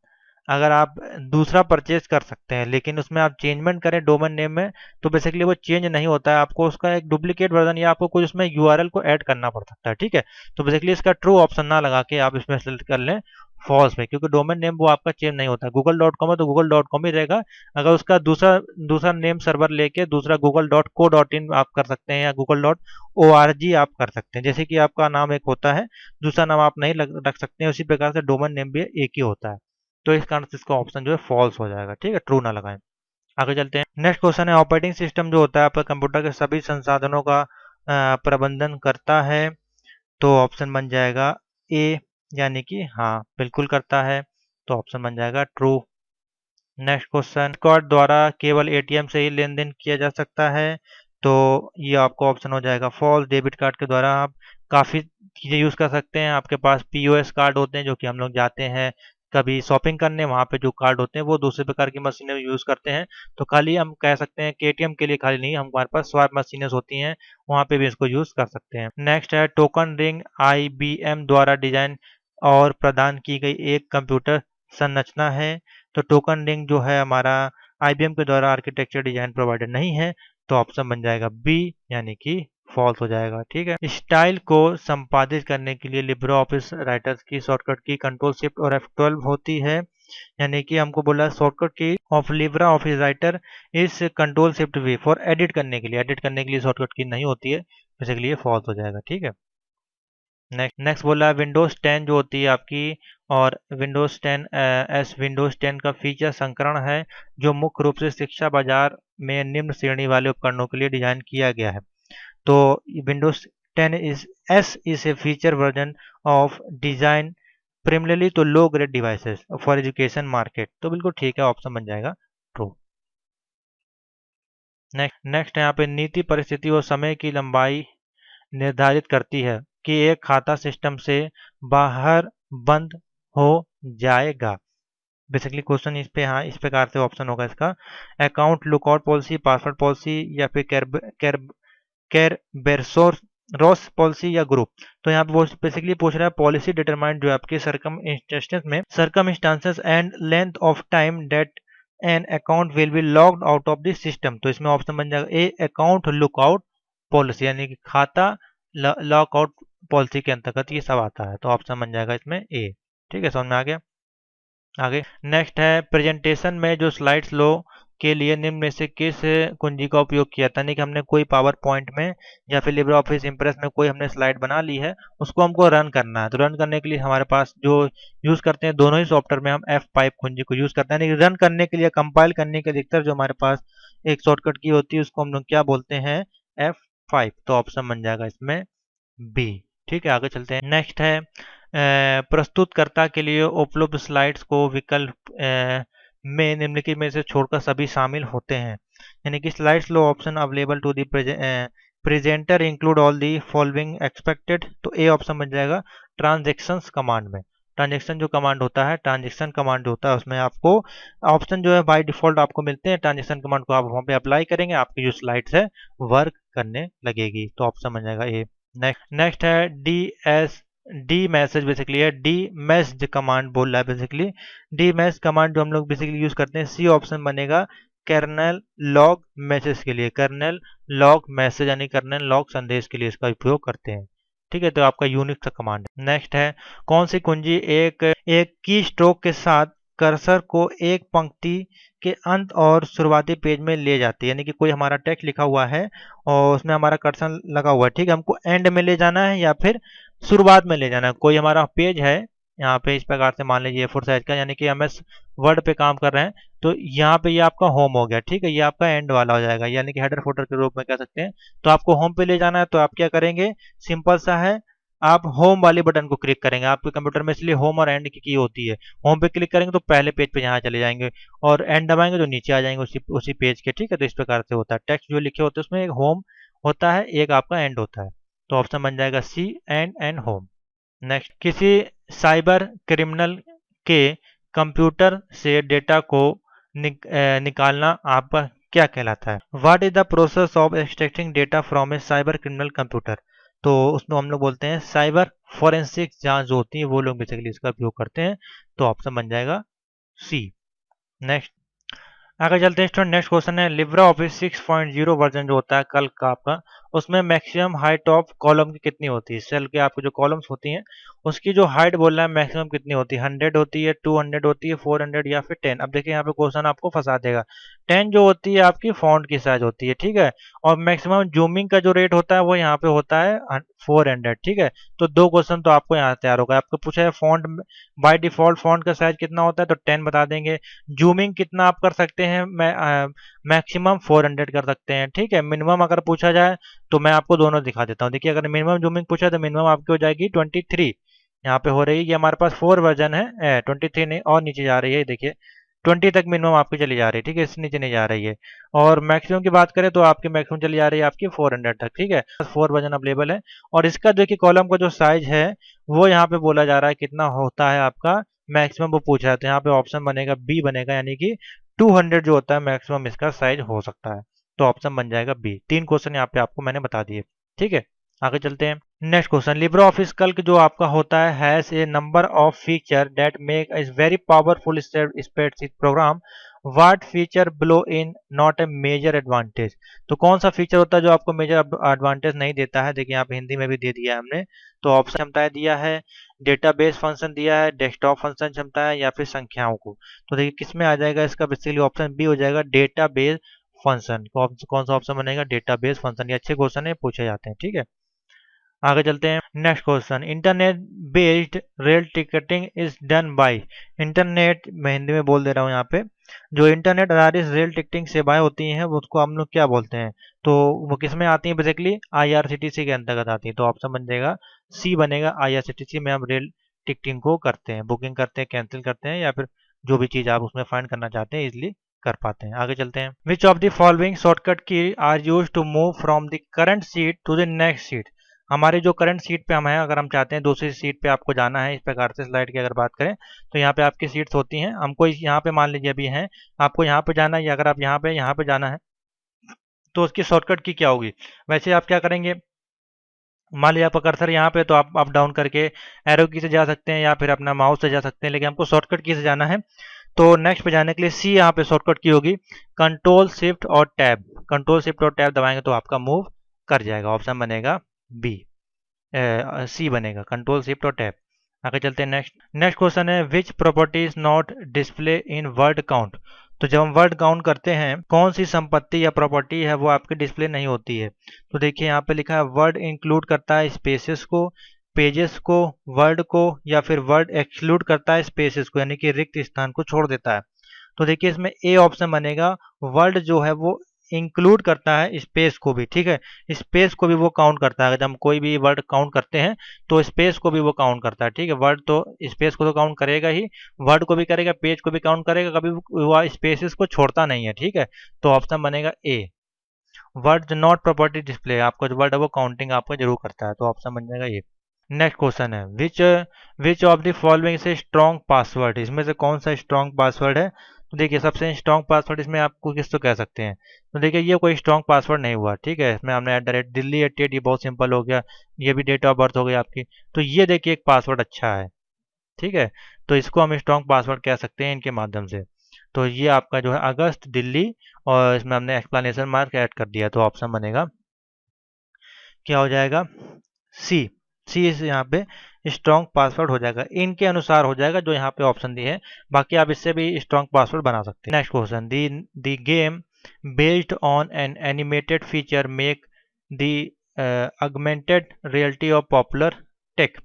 अगर आप दूसरा परचेज कर सकते हैं, लेकिन उसमें आप चेंजमेंट करें डोमेन नेम में, तो बेसिकली वो चेंज नहीं होता है, आपको उसका एक डुप्लीकेट वर्जन या आपको कुछ उसमें URL को ऐड करना पड़ सकता है, ठीक है। तो बेसिकली इसका ट्रू ऑप्शन ना लगा के आप इसमें सेलेक्ट कर लें फॉल्स में, क्योंकि डोमेन नेम वो आपका चेंज नहीं होता है। google.com है तो google.com ही रहेगा। अगर उसका दूसरा दूसरा नेम सर्वर लेके दूसरा google.co.in आप कर सकते हैं, या google.org आप कर सकते हैं। जैसे कि आपका नाम एक होता है, दूसरा नाम आप नहीं रख सकते हैं, उसी प्रकार से डोमेन नेम भी एक ही होता है। तो इस कारण से इसका ऑप्शन जो है फॉल्स हो जाएगा, ठीक है, ट्रू ना लगाएं। आगे चलते हैं। नेक्स्ट क्वेश्चन है, ऑपरेटिंग सिस्टम जो होता है आपका कंप्यूटर के सभी संसाधनों का प्रबंधन करता है। तो ऑप्शन बन जाएगा ए, यानी कि हाँ बिल्कुल करता है। तो ऑप्शन बन जाएगा ट्रू। नेक्स्ट क्वेश्चन, कार्ड द्वारा केवल ATM से ही लेन देन किया जा सकता है। तो ये आपको ऑप्शन हो जाएगा फॉल्स। डेबिट कार्ड के द्वारा आप काफ़ी चीज़ें यूज़ कर सकते हैं। आपके पास POS कार्ड होते हैं, जो कि हम लोग जाते हैं कभी शॉपिंग करने, वहाँ पे जो कार्ड होते हैं वो दूसरे प्रकार की मशीनें यूज़ करते हैं। तो खाली हम कह सकते हैं कि ATM के लिए खाली नहीं, हमारे पास स्वाइप मशीनें होती हैं, वहाँ पे भी इसको यूज़ कर सकते हैं। नेक्स्ट है, टोकन रिंग IBM द्वारा डिजाइन और प्रदान की गई एक कंप्यूटर संरचना है। तो टोकन रिंग जो है हमारा IBM के द्वारा आर्किटेक्चर डिजाइन प्रोवाइडेड नहीं है, तो ऑप्शन बन जाएगा बी, यानी कि फॉल्स हो जाएगा। ठीक है, स्टाइल को संपादित करने के लिए लिब्रे ऑफिस राइटर्स की शॉर्टकट की कंट्रोल शिफ्ट और F12 होती है, यानी कि हमको बोला शॉर्टकट की ऑफ लिब्रे ऑफिस राइटर इस control shift we for edit करने के लिए शॉर्टकट की नहीं होती है, बेसिकली ये फॉल्स हो जाएगा। ठीक है, नेक्स्ट बोला विंडोज 10 जो होती है आपकी, और विंडोज 10 एस विंडोज 10 का फीचर संस्करण है जो मुख्य रूप से शिक्षा बाजार में निम्न श्रेणी वाले उपकरणों के लिए डिजाइन किया गया है। तो Windows 10 is a feature version of design primarily to low grade devices for education market, तो बिल्कुल ठीक है, ऑप्शन बन जाएगा ट्रू। नेक्स्ट यहाँ पे नीति परिस्थिति और समय की लंबाई निर्धारित करती है कि एक खाता सिस्टम से बाहर बंद हो जाएगा। बेसिकली क्वेश्चन इस पे, हाँ इस प्रकार से ऑप्शन होगा इसका, account lookout policy, password policy, या फिर कैरबेरसोर रॉस पॉलिसी या ग्रुप। तो यहाँ पे वो बेसिकली पूछ रहा है पॉलिसी डिटरमाइंड जो आपके circumstances and length of time that an account will be logged out of this system. तो इसमें ऑप्शन बन जाएगा ए, अकाउंट लुकआउट पॉलिसी, यानी कि खाता लॉकआउट पॉलिसी के अंतर्गत ये सब आता है, तो ऑप्शन बन जाएगा इसमें ए। ठीक है, समझ में आ गया। आगे नेक्स्ट है प्रेजेंटेशन में जो स्लाइड्स लो के लिए निम्न में से किस कुंजी का उपयोग किया था, यानी कि हमने कोई पावर पॉइंट में या फिर लिब्रे ऑफिस इम्प्रेस में कोई हमने स्लाइड बना ली है, उसको हमको रन करना है। तो रन करने के लिए हमारे पास जो यूज करते हैं दोनों ही सॉफ्टवेयर में हम F5 कुंजी को यूज करते हैं, यानी कि रन करने के लिए, कंपाइल करने के अधिकतर जो हमारे पास एक शॉर्टकट की होती है उसको हम लोग क्या बोलते हैं, F5। तो ऑप्शन बन जाएगा इसमें बी। ठीक है, आगे चलते हैं। नेक्स्ट है प्रस्तुतकर्ता के लिए उपलब्ध स्लाइड्स को विकल्प में निम्नलिखित में से छोड़कर सभी शामिल होते हैं, यानी कि slides low option available to the presenter include all the following expected. तो ए ऑप्शन बन जाएगा ट्रांजेक्शंस कमांड में। ट्रांजेक्शन जो कमांड होता है, ट्रांजेक्शन कमांड जो होता है उसमें आपको ऑप्शन जो है बाय डिफॉल्ट आपको मिलते हैं। ट्रांजेक्शन कमांड को आप वहां पे अप्लाई करेंगे, आपकी जो स्लाइड्स है वर्क करने लगेगी, तो ऑप्शन बन जाएगा ए। नेक्स्ट है डी मैसेज, बेसिकली है डी मैसेज कमांड बोल रहा है। बेसिकली डी मैसेज कमांड जो हम लोग बेसिकली यूज करते हैं, सी ऑप्शन बनेगा कर्नेल लॉग मैसेज के लिए। कर्नेल लॉग मैसेज यानी कर्नेल लॉग संदेश के लिए इसका उपयोग करते हैं। ठीक है, तो आपका यूनिक सा कमांड है। नेक्स्ट है कौन सी कुंजी एक की स्ट्रोक के साथ कर्सर को एक पंक्ति के अंत और शुरुआती पेज में ले जाती है, यानी कि कोई हमारा टेक्स्ट लिखा हुआ है और उसमें हमारा कर्सर लगा हुआ है। ठीक है, हमको एंड में ले जाना है या फिर शुरुआत में ले जाना है। कोई हमारा पेज है यहाँ पे इस प्रकार से, मान लीजिए A4 साइज का, यानी कि MS वर्ड पे काम कर रहे हैं, तो यहाँ पे ये आपका होम हो गया। ठीक है, ये आपका एंड वाला हो जाएगा, यानी कि हेडर फोल्डर के रूप में कह सकते हैं। तो आपको होम पे ले जाना है, तो आप क्या करेंगे, सिंपल सा है, आप होम वाले बटन को क्लिक करेंगे। आपके कंप्यूटर में इसलिए होम और एंड की होती है। होम पे क्लिक करेंगे तो पहले पेज पे यहाँ चले जाएंगे, और एंड दबाएंगे तो नीचे आ जाएंगे उसी पेज के। ठीक है, तो इस प्रकार से होता है। टेक्स्ट जो लिखे होते हैं उसमें एक होम होता है, एक आपका एंड होता है, तो ऑप्शन बन जाएगा सी, एंड होम। नेक्स्ट, किसी साइबर क्रिमिनल के कंप्यूटर से डेटा को निकालना आपका क्या कहलाता है। What is the process of extracting data from A cyber criminal computer. तो उसमें हम लोग बोलते हैं साइबर फॉरेंसिक जांच जो होती है वो लोग बेसिकली इसका उपयोग करते हैं, तो ऑप्शन बन जाएगा सी। नेक्स्ट आगे चलते हैं स्टूडेंट, नेक्स्ट क्वेश्चन है लिब्रे ऑफिस 6.0 वर्जन जो होता है कल का आपका, उसमें मैक्सिमम हाइट ऑफ कॉलम की कितनी होती है। सेल के आपकी जो कॉलम्स होती हैं उसकी जो हाइट बोल रहा है मैक्सिमम कितनी होती है, 100 होती है, 200 होती है, 400 या फिर 10। अब देखिए यहाँ पे क्वेश्चन आपको फंसा देगा। 10 जो होती है आपकी फॉन्ट की साइज होती है, ठीक है, और मैक्सिमम जूमिंग का जो रेट होता है वो यहाँ पे होता है 400। ठीक है, तो दो क्वेश्चन तो आपको यहाँ तैयार होगा। आपको पूछा है फॉन्ट बाय डिफॉल्ट फॉन्ट का साइज कितना होता है, तो 10 बता देंगे। जूमिंग कितना आप कर सकते हैं, मैक्सिमम 400 कर सकते हैं। ठीक है, मिनिमम अगर पूछा जाए तो मैं आपको दोनों दिखा देता हूँ। देखिए अगर मिनिमम जूमिंग पूछा तो मिनिमम आपकी हो जाएगी 23 यहाँ पे हो रही है। ये हमारे पास 4 वर्जन है, 23 नहीं और नीचे जा रही है, देखिए 20 तक मिनिमम आपकी चली जा रही है। ठीक है, इससे नीचे नहीं जा रही है। और मैक्सिमम की बात करें तो आपकी मैक्सिमम चली जा रही है आपकी 400 तक। ठीक है, 4 वर्जन अवेलेबल है। और इसका देखिए कॉलम का जो साइज है वो यहाँ पे बोला जा रहा है कितना होता है आपका मैक्सिमम, वो पूछा है, तो यहाँ पे ऑप्शन बनेगा बी बनेगा, यानी कि 200 जो होता है मैक्सिमम इसका साइज हो सकता है, तो ऑप्शन बन जाएगा बी। 3 क्वेश्चन यहाँ पे आपको मैंने बता दिए। ठीक है, आगे चलते हैं। Next question, LibreOffice calc जो आपका होता है has a number of feature that make is very powerful spreadsheet program what feature below in not a major advantage, तो कौन सा फीचर होता है जो आपको मेजर एडवांटेज नहीं देता है। देखिए यहाँ पे हिंदी में भी दे दिया है हमने। तो ऑप्शन क्षमताएं दिया है, डेटाबेस फंक्शन दिया है, डेस्कटॉप फंक्शन क्षमता है, या फिर संख्याओं को। तो देखिए किस में आ जाएगा इसका, बेसिकली ऑप्शन बी हो जाएगा, डेटाबेस फंक्शन। कौन सा ऑप्शन बनेगा, डेटाबेस फंक्शन। ये अच्छे क्वेश्चन है, पूछे जाते हैं, ठीक है। आगे चलते हैं, next question, internet based rail ticketing is done by. Internet, मैं हिंदी में बोल दे रहा हूँ यहाँ पे, जो इंटरनेट आधारित रेल टिकटिंग सेवाएं होती हैं वो उसको हम लोग क्या बोलते हैं, तो वो किस में आती हैं, बेसिकली आईआरसीटीसी के अंतर्गत आती है। तो ऑप्शन बन जाएगा सी बनेगा, आईआरसीटीसी में हम रेल टिकटिंग को करते हैं, बुकिंग करते हैं, कैंसिल करते हैं, या फिर जो भी चीज़ आप उसमें फाइंड करना चाहते हैं इजिली कर पाते हैं। आगे चलते हैं, which of the following shortcut key are use to move from the current sheet to the next sheet. हमारे जो करंट सीट पे हम हैं, अगर हम चाहते हैं दूसरी सीट पे आपको जाना है, इस प्रकार से स्लाइड की अगर बात करें तो यहाँ पे आपकी सीट्स होती हैं, हमको यहाँ पे मान लीजिए अभी हैं, आपको यहाँ पे जाना है, या अगर आप यहाँ पे जाना है तो उसकी शॉर्टकट की क्या होगी। वैसे आप क्या करेंगे, मान लीजिए आपका कर्सर यहाँ पे, तो आप अप डाउन करके एरो की से जा सकते हैं, या फिर अपना माउस से जा सकते हैं, लेकिन हमको शॉर्टकट की से जाना है। तो नेक्स्ट पे जाने के लिए सी यहाँ पे शॉर्टकट की होगी, कंट्रोल शिफ्ट और टैब। कंट्रोल शिफ्ट और टैब दबाएंगे तो आपका मूव कर जाएगा। ऑप्शन बनेगा बी, सी बनेगा, कंट्रोल शिफ्ट और टैब। आगे चलते हैं, नेक्स्ट क्वेश्चन है, which property is not display in word count. तो जब हम वर्ड काउंट करते हैं, कौन सी संपत्ति या प्रॉपर्टी है वो आपकी डिस्प्ले नहीं होती है। तो देखिए यहाँ पे लिखा है, वर्ड इंक्लूड करता है स्पेसेस को, पेजेस को, वर्ड को, या फिर वर्ड एक्सक्लूड करता है स्पेसेस को, यानी कि रिक्त स्थान को छोड़ देता है। तो देखिए इसमें ए ऑप्शन बनेगा, वर्ड जो है वो इंक्लूड करता है स्पेस को भी, ठीक है, स्पेस को भी वो काउंट करता है। जब हम कोई भी वर्ड काउंट करते हैं तो स्पेस को भी वो काउंट करता है, ठीक है। वर्ड तो स्पेस को तो काउंट करेगा ही, वर्ड को भी करेगा, पेज को भी काउंट करेगा, कभी वो स्पेसेस को छोड़ता नहीं है, ठीक है। तो ऑप्शन बनेगा ए, वर्ड नॉट प्रॉपर्टी डिस्प्ले, आपका जो वर्ड है वो काउंटिंग आपका जरूर करता है। तो ऑप्शन बन जाएगा ये। नेक्स्ट क्वेश्चन है, विच ऑफ द फॉलोइंग से स्ट्रॉन्ग पासवर्ड, इसमें से कौन सा स्ट्रॉन्ग पासवर्ड है। तो देखिए सबसे स्ट्रॉन्ग पासवर्ड इसमें आपको किस तो कह सकते हैं। तो देखिए ये कोई स्ट्रॉन्ग पासवर्ड नहीं हुआ, ठीक है। इसमें हमने @Delhi88, ये बहुत सिंपल हो गया, ये भी डेट ऑफ बर्थ हो गई आपकी। तो ये देखिए एक पासवर्ड अच्छा है, ठीक है। तो इसको हम स्ट्रॉन्ग पासवर्ड कह सकते हैं इनके माध्यम से। तो ये आपका जो है अगस्त दिल्ली, और इसमें हमने एक्सप्लेनेशन मार्क ऐड कर दिया। तो ऑप्शन बनेगा क्या हो जाएगा, सी। सी इस यहाँ पे स्ट्रॉन्ग पासवर्ड हो जाएगा, इनके अनुसार हो जाएगा जो यहाँ पे ऑप्शन दिए हैं। बाकी आप इससे भी स्ट्रॉन्ग पासवर्ड बना सकते हैं। Next question, the game based on an animated feature make the augmented reality of popular tech.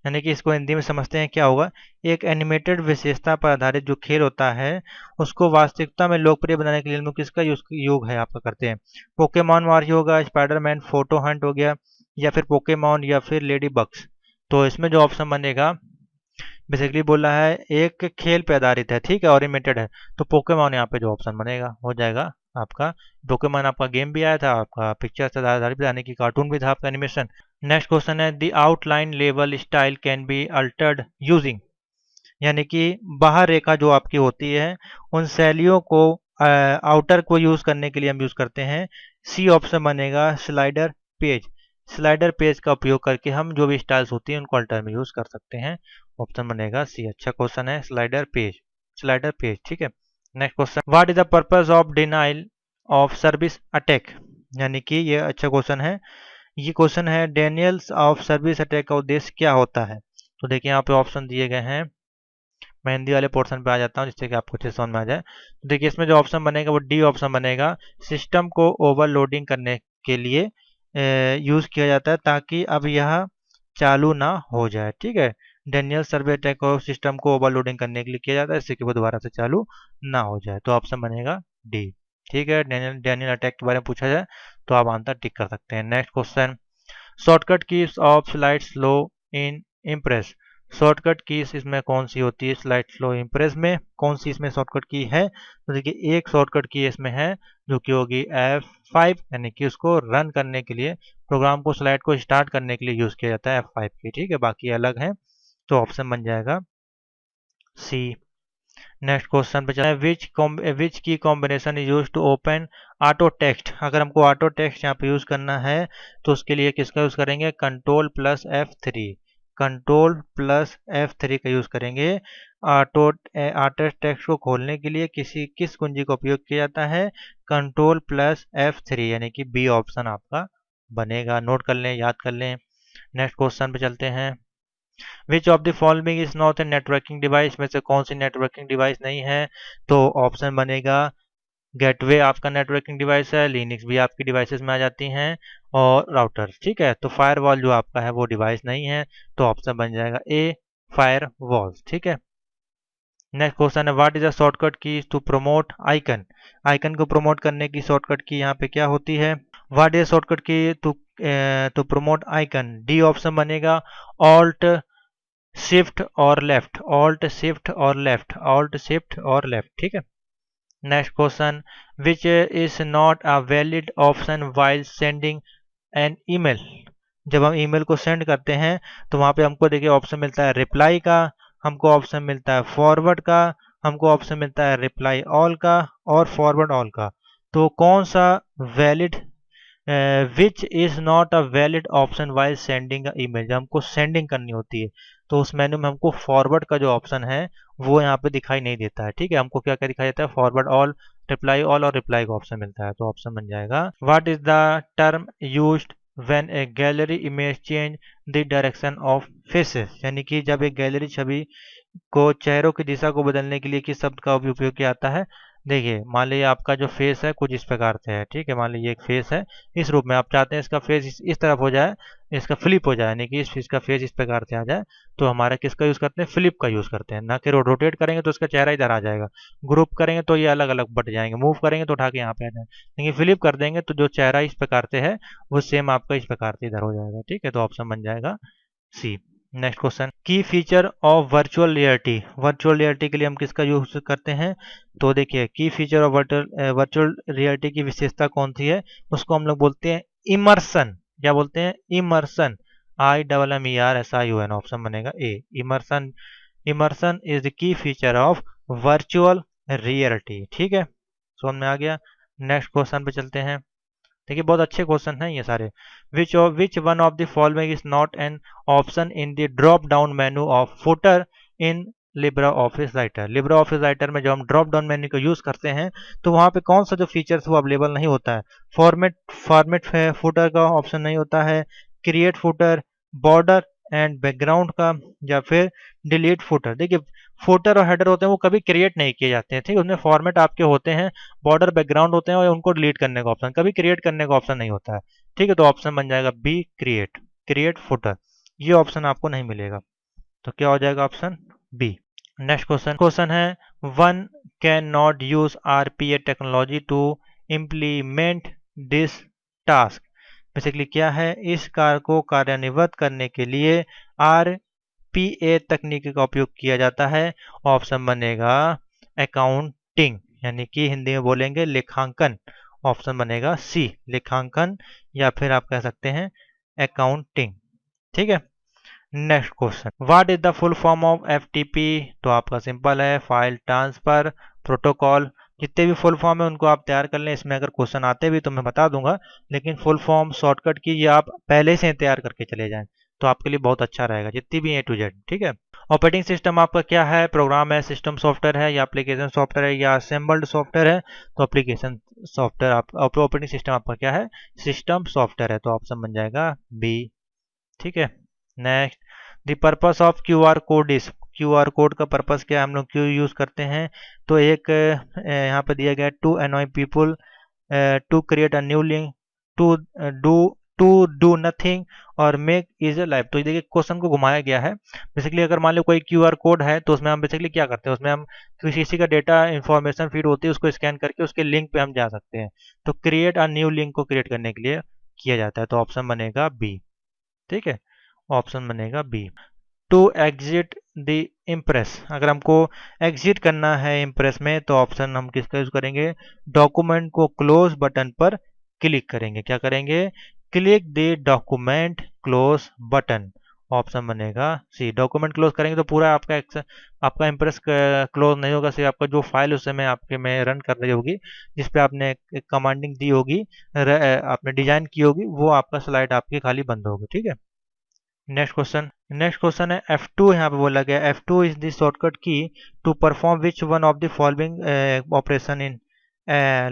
यानी कि इसको हिंदी में समझते हैं क्या होगा, एक एनिमेटेड विशेषता पर आधारित जो खेल होता है उसको वास्तविकता में लोकप्रिय बनाने के लिए लोग किसका योग है आपका करते हैं। पोकेमॉन मारियो होगा, स्पाइडरमैन फोटो हंट हो गया, या फिर पोकेमॉन, या फिर लेडी बग्स। तो इसमें जो ऑप्शन बनेगा, बेसिकली बोला है एक खेल पे आधारित है, ठीक है, और एनिमेटेड है, तो पोकेमॉन यहाँ पे जो ऑप्शन बनेगा हो जाएगा आपका। पोकेमॉन आपका गेम भी आया था, आपका पिक्चर से आधारित भी, यानी कि कार्टून भी था आपका, एनिमेशन। नेक्स्ट क्वेश्चन है, the outline level style can be altered using. यानी कि बाहर रेखा जो आपकी होती है उन शैलियों को आउटर को यूज करने के लिए हम यूज करते हैं। सी ऑप्शन बनेगा, स्लाइडर पेज। स्लाइडर पेज का उपयोग करके हम जो भी स्टाइल्स होती हैं उनको अल्टर में यूज कर सकते हैं। ऑप्शन बनेगा सी, अच्छा क्वेश्चन है, स्लाइडर पेज, स्लाइडर पेज, ठीक है। Next question, what is the purpose of denial of service attack. यानी कि ये अच्छा क्वेश्चन है। ये क्वेश्चन है, डेनियल्स ऑफ सर्विस अटैक का उद्देश्य क्या होता है। तो देखिए यहाँ पे ऑप्शन दिए गए हैं, मैं हिंदी वाले पोर्शन पे आ जाता हूँ जिससे कि आपको अच्छे समझ में आ जाए। तो देखिए इसमें जो ऑप्शन बनेगा वो डी ऑप्शन बनेगा, सिस्टम को ओवरलोडिंग करने के लिए यूज किया जाता है ताकि अब यह चालू ना हो जाए, ठीक है। डेनियल सर्वे अटैक को सिस्टम को ओवरलोडिंग करने के लिए किया जाता है, इससे कि वो दोबारा से चालू ना हो जाए। तो ऑप्शन बनेगा डी, ठीक है। डेनियल अटैक के बारे में पूछा जाए तो आप आंसर टिक कर सकते हैं। Next question, shortcut keys of slide slow in impress. Shortcut keys इसमें कौन सी होती है, स्लाइड स्लो इम्प्रेस में कौन सी इसमें शॉर्टकट की है। तो देखिए एक शॉर्टकट की इसमें है जो कि होगी F5, यानी कि उसको रन करने के लिए, प्रोग्राम को स्लाइड को स्टार्ट करने के लिए यूज किया जाता है F5 की, ठीक है, बाकी अलग है। तो ऑप्शन बन जाएगा सी। नेक्स्ट क्वेश्चन पे चलते हैं, which key combination is use to open auto text. अगर हमको ऑटो टेक्स्ट यहाँ पे यूज करना है तो उसके लिए किसका यूज करेंगे, control plus F3। Control plus F3 का यूज करेंगे। ऑटो टेक्स्ट को खोलने के लिए किस कुंजी का उपयोग किया जाता है? कंट्रोल प्लस F3, यानी कि बी ऑप्शन आपका बनेगा। नोट कर लें, याद कर लें। नेक्स्ट क्वेश्चन पे चलते हैं। Which of the following is not a networking device, में से कौन सी नेटवर्किंग डिवाइस नहीं है? तो ऑप्शन बनेगा गेटवे आपका नेटवर्किंग डिवाइस है, लिनक्स भी आपकी डिवाइसेस में आ जाती हैं, और राउटर। ठीक है, तो फायरवॉल जो आपका है वो डिवाइस नहीं है, तो ऑप्शन बन जाएगा ए, फायरवॉल। ठीक है। नेक्स्ट क्वेश्चन है, what is a shortcut key to promote icon? Icon को प्रमोट करने की शॉर्टकट की यहाँ पे क्या होती है? What is shortcut key to promote icon? D option बनेगा ऑल्ट शिफ्ट और लेफ्ट, ऑल्ट शिफ्ट और लेफ्ट, ऑल्ट शिफ्ट और लेफ्ट। ठीक है। Next question, which is not a valid option while sending an email? जब हम ईमेल को सेंड करते हैं तो वहां पे हमको देखिए ऑप्शन मिलता है रिप्लाई का, हमको ऑप्शन मिलता है फॉरवर्ड का, हमको ऑप्शन मिलता है रिप्लाई ऑल का और फॉरवर्ड ऑल का। तो कौन सा valid, which is not a valid option while sending email? जब हमको सेंडिंग करनी होती है तो उस मेन्यू में हमको फॉरवर्ड का जो ऑप्शन है वो यहाँ पे दिखाई नहीं देता है। ठीक है, हमको क्या क्या दिखाई देता है? फॉरवर्ड ऑल, रिप्लाई ऑल और रिप्लाई का ऑप्शन मिलता है। तो ऑप्शन बन जाएगा, what is the term used when A gallery image change the direction of faces? यानी कि जब एक गैलरी छवि को चेहरों की दिशा को बदलने के लिए किस शब्द का भी उपयोग किया जाता है? देखिए, मान लीजिए आपका जो फेस है कुछ इस प्रकार से है। ठीक है, मान लीजिए एक फेस है इस रूप में, आप चाहते हैं इसका फेस इस तरफ हो जाए, इसका फ्लिप हो जाए, यानी कि इसका फेस इस प्रकार से आ जाए, तो हमारा किसका यूज करते हैं? फ्लिप का यूज करते हैं। ना कि रोटेट करेंगे तो इसका चेहरा इधर आ जाएगा, ग्रुप करेंगे तो ये अलग अलग बट जाएंगे, मूव करेंगे तो उठा के यहाँ पे आ जाएंगे, लेकिन फ्लिप कर देंगे तो जो चेहरा इस प्रकार से है वो सेम आपका इस प्रकार से इधर हो जाएगा। ठीक है, तो ऑप्शन बन जाएगा सी। नेक्स्ट क्वेश्चन, की feature of virtual reality? Virtual reality के लिए हम किसका यूज करते हैं? तो देखिए, की फीचर ऑफ वर्चुअल रियलिटी की विशेषता कौन सी है? उसको हम लोग बोलते हैं इमर्सन। क्या बोलते हैं? Immersion, IMMERSION। ऑप्शन बनेगा A, immersion. Immersion is the key feature of virtual reality. ठीक है, समझ में आ गया। नेक्स्ट क्वेश्चन पे चलते हैं। देखिए, बहुत अच्छे क्वेश्चन हैं ये सारे। विच one of the following is not an option in the drop down menu of footer in Libra office writer? Libra office writer में जो हम ड्रॉप डाउन मेन्यू को यूज करते हैं तो वहां पे कौन सा जो फीचर्स वो अवेलेबल नहीं होता है? फॉर्मेट फुटर का ऑप्शन नहीं होता है, create footer, border and background का, या फिर डिलीट फुटर। देखिए, फुटर और हेडर होते हैं वो कभी क्रिएट नहीं किए जाते हैं। ठीक है, उसमें फॉर्मेट आपके होते हैं, बॉर्डर बैकग्राउंड होते हैं और उनको डिलीट करने का ऑप्शन, कभी क्रिएट करने का ऑप्शन नहीं होता है। ठीक है, तो ऑप्शन बन जाएगा बी, क्रिएट, क्रिएट फुटर। ये ऑप्शन आपको नहीं मिलेगा, तो क्या हो जाएगा? Option B. नेक्स्ट क्वेश्चन है, one can not use RPA technology to implement this task? Basically क्या है? इस कार्य को कार्यान्वित करने के लिए RPA तकनीक का उपयोग किया जाता है। ऑप्शन बनेगा अकाउंटिंग, यानी कि हिंदी में बोलेंगे लेखांकन। ऑप्शन बनेगा सी, लेखांकन, या फिर आप कह सकते हैं अकाउंटिंग। ठीक है। Next question, what is the full form of FTP? तो आपका सिंपल है, फाइल ट्रांसफर प्रोटोकॉल। जितने भी फुल फॉर्म है उनको आप तैयार कर लें, इसमें अगर क्वेश्चन आते भी तो मैं बता दूंगा, लेकिन फुल फॉर्म शॉर्टकट की ये आप पहले से तैयार करके चले जाएं तो आपके लिए बहुत अच्छा रहेगा, जितनी भी A to Z। ठीक है। ऑपरेटिंग सिस्टम आपका क्या है? प्रोग्राम है, सिस्टम सॉफ्टवेयर है, या एप्लीकेशन सॉफ्टवेयर है, या असेंबल्ड सॉफ्टवेयर है? तो एप्लीकेशन सॉफ्टवेयर, ऑपरेटिंग सिस्टम आपका क्या है? सिस्टम सॉफ्टवेयर है, तो ऑप्शन बन जाएगा बी। ठीक है। Next, the purpose of QR code is? QR code का पर्पस क्या है? हम लोग क्यों यूज करते हैं? तो एक यहाँ पे दिया गया, to annoy people, to create a new link, to do nothing, और मेक इज लाइफ। तो देखिए, क्वेश्चन को घुमाया गया है। बेसिकली अगर मान लो कोई QR कोड है तो उसमें हम बेसिकली क्या करते हैं? उसमें हम किसी का डेटा इंफॉर्मेशन फीड होती है, उसको स्कैन करके उसके लिंक पे हम जा सकते हैं। तो क्रिएट अ न्यू लिंक को क्रिएट करने के लिए किया जाता है, तो ऑप्शन बनेगा बी। ठीक है, ऑप्शन बनेगा B. To exit the impress, अगर हमको एग्जिट करना है इम्प्रेस में तो ऑप्शन हम किसका यूज करेंगे? डॉक्यूमेंट को क्लोज बटन पर क्लिक करेंगे। क्या करेंगे? Click the document close button. Option बनेगा सी, डॉक्यूमेंट क्लोज करेंगे तो पूरा आपका इम्प्रेस क्लोज नहीं होगा, सिर्फ आपका जो फाइल उस समय आपके में रन कर रही होगी, जिसपे आपने कमांडिंग दी होगी, आपने डिजाइन की होगी, वो आपका स्लाइड आपकी खाली बंद होगी। ठीक है। नेक्स्ट क्वेश्चन है F2 यहाँ पे बोला गया F2 is the shortcut key to perform which one of the following operation in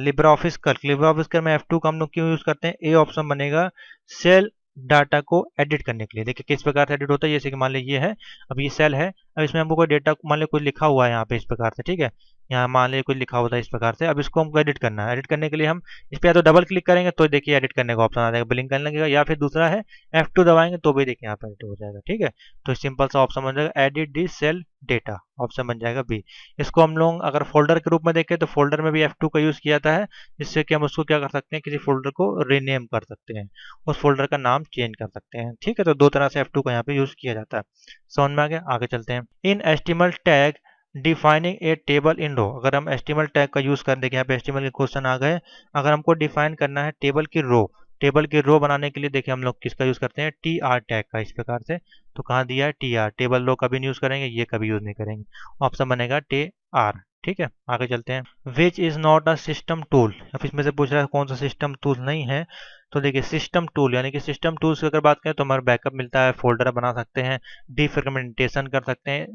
Libre Office Calc. Libre Office Calc में F2 का हम लोग क्यों यूज करते हैं? ए ऑप्शन बनेगा सेल डाटा को एडिट करने के लिए। देखिए किस प्रकार से एडिट होता है, जैसे कि मान लीजिए ये है, अब ये सेल है, अब इसमें हमको कोई डेटा मान लीजिए कोई लिखा हुआ है यहाँ पे इस प्रकार से, ठीक है, यहाँ मान लीजिए कुछ लिखा होता है इस प्रकार से, अब इसको हमको एडिट करना है। एडिट करने के लिए हम इस पर या तो डबल क्लिक करेंगे तो देखिए एडिट करने का ऑप्शन आ जाएगा, ब्लिंक करने लगेगा, या फिर दूसरा है F2 दबाएंगे तो भी देखिए यहाँ पर एडिट हो जाएगा, ठीक है। तो सिंपल सा ऑप्शन बन जाएगा एडिट दी सेल डेटा, ऑप्शन बन जाएगा बी। इसको हम लोग अगर फोल्डर के रूप में देखें तो फोल्डर में भी F2 का यूज किया जाता है, जिससे कि हम उसको क्या कर सकते हैं, किसी फोल्डर को रीनेम कर सकते हैं, उस फोल्डर का नाम चेंज कर सकते हैं, ठीक है। तो दो तरह से F2 का यहाँ पे यूज किया जाता है। समझ में आ गया? आगे चलते हैं। In HTML tag defining a table in row. अगर हम एस्टिमल टैग का यूज कर, देखिए यहाँ पे एस्टिमल के क्वेश्चन आ गए। अगर हमको डिफाइन करना है टेबल की रो, टेबल की रो बनाने के लिए देखिए हम लोग किसका यूज करते हैं, टी आर टैग का, इस प्रकार से। तो कहाँ दिया है टी आर, टेबल रो कभी नहीं यूज करेंगे, ये कभी यूज नहीं करेंगे, ऑप्शन बनेगा टी आर, ठीक है। आगे चलते हैं। विच is not a system tool. अब इसमें से पूछ रहा है कौन सा सिस्टम टूल नहीं है, तो देखिए सिस्टम टूल यानी कि सिस्टम टूल्स की अगर बात करें तो हमारा बैकअप मिलता है, फोल्डर बना सकते हैं, डिफ्रेगमेंटेशन कर सकते हैं,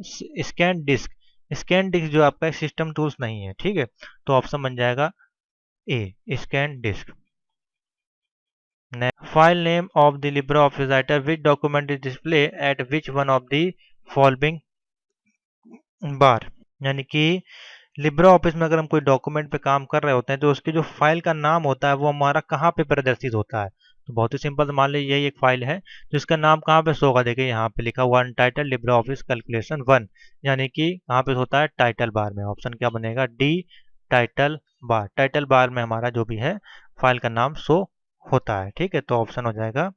स्कैन डिस्क। स्कैन डिस्क जो आपका सिस्टम टूल्स नहीं है, ठीक है। तो ऑप्शन बन जाएगा A, scan disk. File name of the LibreOffice Writer which document is display at which one of the following bar. यानी कि लिब्रे ऑफिस में अगर हम कोई डॉक्यूमेंट पे काम कर रहे होते हैं तो उसकी जो फाइल का नाम होता है वो हमारा कहाँ पे प्रदर्शित होता है। तो बहुत ही सिंपल, मान लीजिए यही एक फाइल है तो इसका नाम कहाँ पे शो होगा, देखिए यहाँ पे लिखा हुआ अनटाइटल लिब्रे ऑफिस कैलकुलेशन 1, यानी कि कहाँ पे होता है, टाइटल बार में। ऑप्शन क्या बनेगा, D, title bar. Title bar में हमारा जो भी है फाइल का नाम शो होता है, ठीक है। तो ऑप्शन हो जाएगा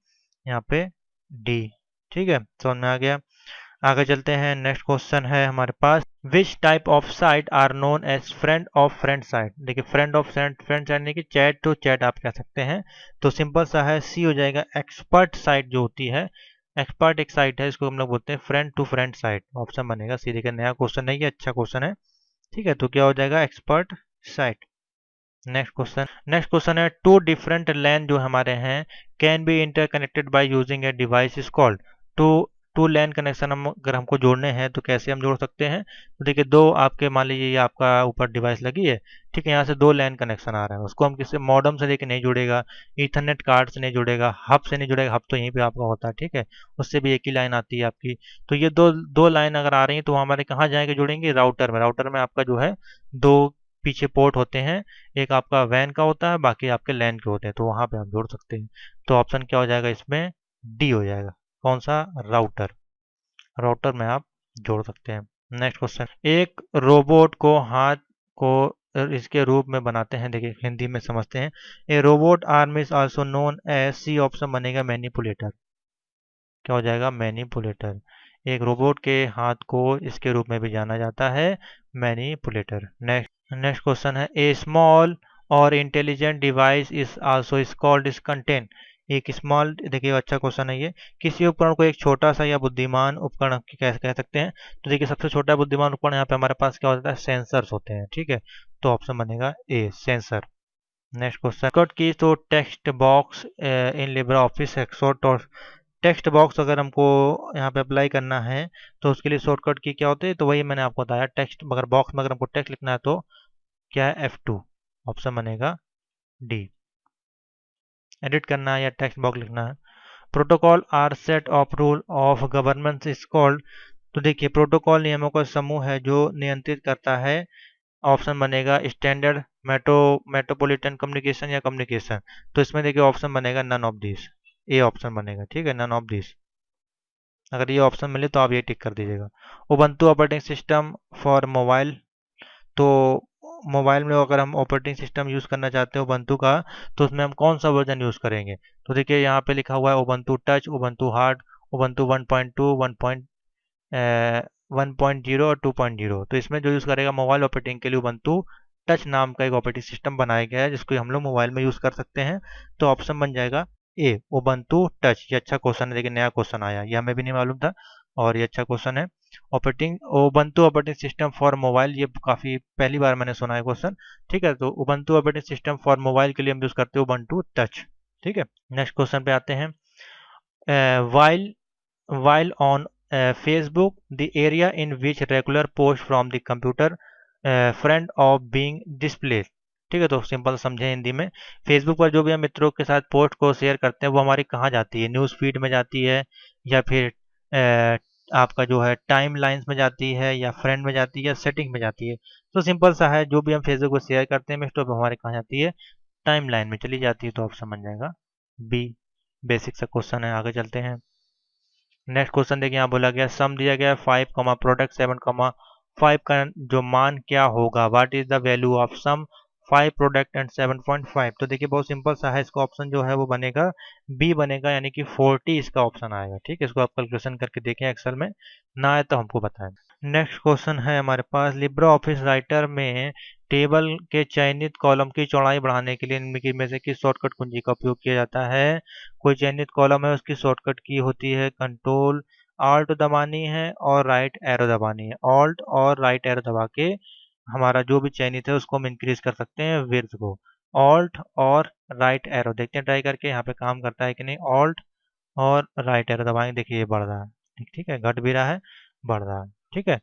यहाँ पे डी, ठीक है। समझ में आ गया? आगे चलते हैं। नेक्स्ट क्वेश्चन है हमारे पास, which type of site are known as friend of friend site. देखिए फ्रेंड ऑफ फ्रेंड साइट यानी कि चैट टू चैट आप कह सकते हैं। तो सिंपल सा है, सी हो जाएगा। एक्सपर्ट साइट जो होती है, एक्सपर्ट एक साइट है, इसको हम लोग बोलते हैं friend to friend site, option बनेगा सी। देखिए नया क्वेश्चन नहीं है, अच्छा क्वेश्चन है, ठीक है। तो क्या हो जाएगा, एक्सपर्ट साइट। नेक्स्ट क्वेश्चन है, टू डिफरेंट लैन जो हमारे हैं can be interconnected by using a device is called. To two LAN connection हम अगर हमको जोड़ने हैं तो कैसे हम जोड़ सकते हैं, तो देखिए दो आपके मान लीजिए ये आपका ऊपर डिवाइस लगी है, ठीक है, यहाँ से दो लैन कनेक्शन आ रहा है, उसको हम किसी मॉडम से लेके नहीं जुड़ेगा, ईथरनेट कार्ड से नहीं जुड़ेगा, हब से नहीं जुड़ेगा, हब तो यहीं पे आपका होता है, ठीक है, उससे भी एक ही लाइन आती है आपकी। तो ये दो दो लाइन अगर आ रही है तो हमारे कहाँ जाएंगे, जुड़ेंगे राउटर में। राउटर में आपका जो है दो पीछे पोर्ट होते हैं, एक आपका वैन का होता है, बाकी आपके लैन के होते हैं, तो वहां पे हम जोड़ सकते हैं। तो ऑप्शन क्या हो जाएगा इसमें, डी हो जाएगा। कौन सा, राउटर। राउटर में आप जोड़ सकते हैं। नेक्स्ट क्वेश्चन, एक रोबोट को हाथ को इसके रूप में बनाते हैं, देखिए हिंदी में समझते हैं। A robot arm is also known as, C option बनेगा मैनिपुलेटर। क्या हो जाएगा, मैनिपुलेटर। एक रोबोट के हाथ को इसके रूप में भी जाना जाता है, मैनिपुलेटर। नेक्स्ट क्वेश्चन है, ए स्मॉल और intelligent device is also is called is contain. एक स्मॉल, देखिए अच्छा क्वेश्चन है ये, किसी उपकरण को एक छोटा सा या बुद्धिमान उपकरण कह सकते हैं। तो देखिए सबसे छोटा बुद्धिमान उपकरण यहाँ पे हमारे पास क्या होता है, सेंसर्स होते हैं, ठीक है। तो ऑप्शन बनेगा A, censor. Next question, shortcut key to text box in LibreOffice एक्सोट, और टेक्स्ट बॉक्स अगर हमको यहाँ पे अप्लाई करना है तो उसके लिए शॉर्टकट की क्या होती है, तो वही मैंने आपको बताया, टेक्स्ट अगर बॉक्स में अगर हमको टेक्स्ट लिखना है तो क्या है, F2, ऑप्शन बनेगा डी। एडिट करना है या टेक्स्ट बॉक्स लिखना है। Protocol are set of rule of governance is called. तो देखिए प्रोटोकॉल नियमों का समूह है जो नियंत्रित करता है, ऑप्शन बनेगा स्टैंडर्ड मेट्रोपॉलिटन कम्युनिकेशन या कम्युनिकेशन। तो इसमें देखिए ऑप्शन बनेगा none of this, A option बनेगा, ठीक है, नन ऑफ दिस। अगर ये ऑप्शन मिले तो आप ये टिक कर दीजिएगा। Ubuntu operating system for mobile. तो मोबाइल में अगर हम ऑपरेटिंग सिस्टम यूज़ करना चाहते हैं उबंटू का, तो उसमें हम कौन सा वर्जन यूज़ करेंगे, तो देखिए यहाँ पे लिखा हुआ है Ubuntu touch, Ubuntu hard, Ubuntu 1.2, 1.0 और 2.0। तो इसमें जो यूज़ करेगा मोबाइल ऑपरेटिंग के लिए उबंटू टच नाम का एक ऑपरेटिंग सिस्टम बनाया गया है, जिसको हम लोग मोबाइल में यूज़ कर सकते हैं। तो ऑप्शन बन जाएगा ए, उबंटू टच। ये अच्छा क्वेश्चन है, देखिए नया क्वेश्चन आया, ये हमें भी नहीं मालूम था और ये अच्छा क्वेश्चन है। Operating Ubuntu operating system for mobile, ये काफ़ी पहली बार मैंने सुना है क्वेश्चन, ठीक है। तो Ubuntu operating system for mobile के लिए हम यूज़ करते हैं उबंटू टच, ठीक है। नेक्स्ट क्वेश्चन पे आते हैं। While while on Facebook the area in which regular post from the computer friend of being displayed। ठीक है, तो सिंपल समझे हिंदी में, फेसबुक पर जो भी हम मित्रों के साथ पोस्ट को शेयर करते हैं वो हमारी कहाँ जाती है, न्यूज़ फीड में जाती है, या फिर आपका जो है टाइम लाइन्स में जाती है, या फ्रेंड में जाती है, या सेटिंग में जाती है। तो सिंपल सा है, जो भी हम फेसबुक पर शेयर करते हैं मित्रों वो हमारे कहाँ जाती है, टाइम लाइन में चली जाती है। तो आप समझ जाएगा बी, बेसिक सा क्वेश्चन है। आगे चलते हैं। नेक्स्ट क्वेश्चन देखिए, यहाँ बोला गया सम दिया गया 5 प्रोडक्ट 7 5 का जो मान क्या होगा, what is the value of sum 5 product and 7.5। तो देखिए बहुत सिंपल सा है, इसका ऑप्शन जो है वो बनेगा बी बनेगा, यानी कि 40 इसका ऑप्शन आएगा। ठीक है, इसको आप कैलकुलेशन करके देखें एक्सेल में, ना आए तो हमको बताएं। नेक्स्ट क्वेश्चन है हमारे पास, लिब्रा ऑफिस राइटर में टेबल के चयनित कॉलम की चौड़ाई बढ़ाने के लिए निम्नलिखित में से किस शॉर्टकट कुंजी का उपयोग किया जाता है। कोई चयनित कॉलम है, उसकी शॉर्टकट की होती है कंट्रोल ऑल्ट दबानी है और राइट एरो दबानी है। ऑल्ट और राइट एरो दबा के हमारा जो भी चयनित है उसको हम इंक्रीज कर सकते हैं विड्थ को। ऑल्ट और राइट एरो देखते हैं ट्राई करके यहाँ पे काम करता है कि नहीं। ऑल्ट और राइट एरो दबाएंगे, देखिए ये बढ़ रहा है। ठीक है, घट भी रहा है, बढ़ रहा है। ठीक है,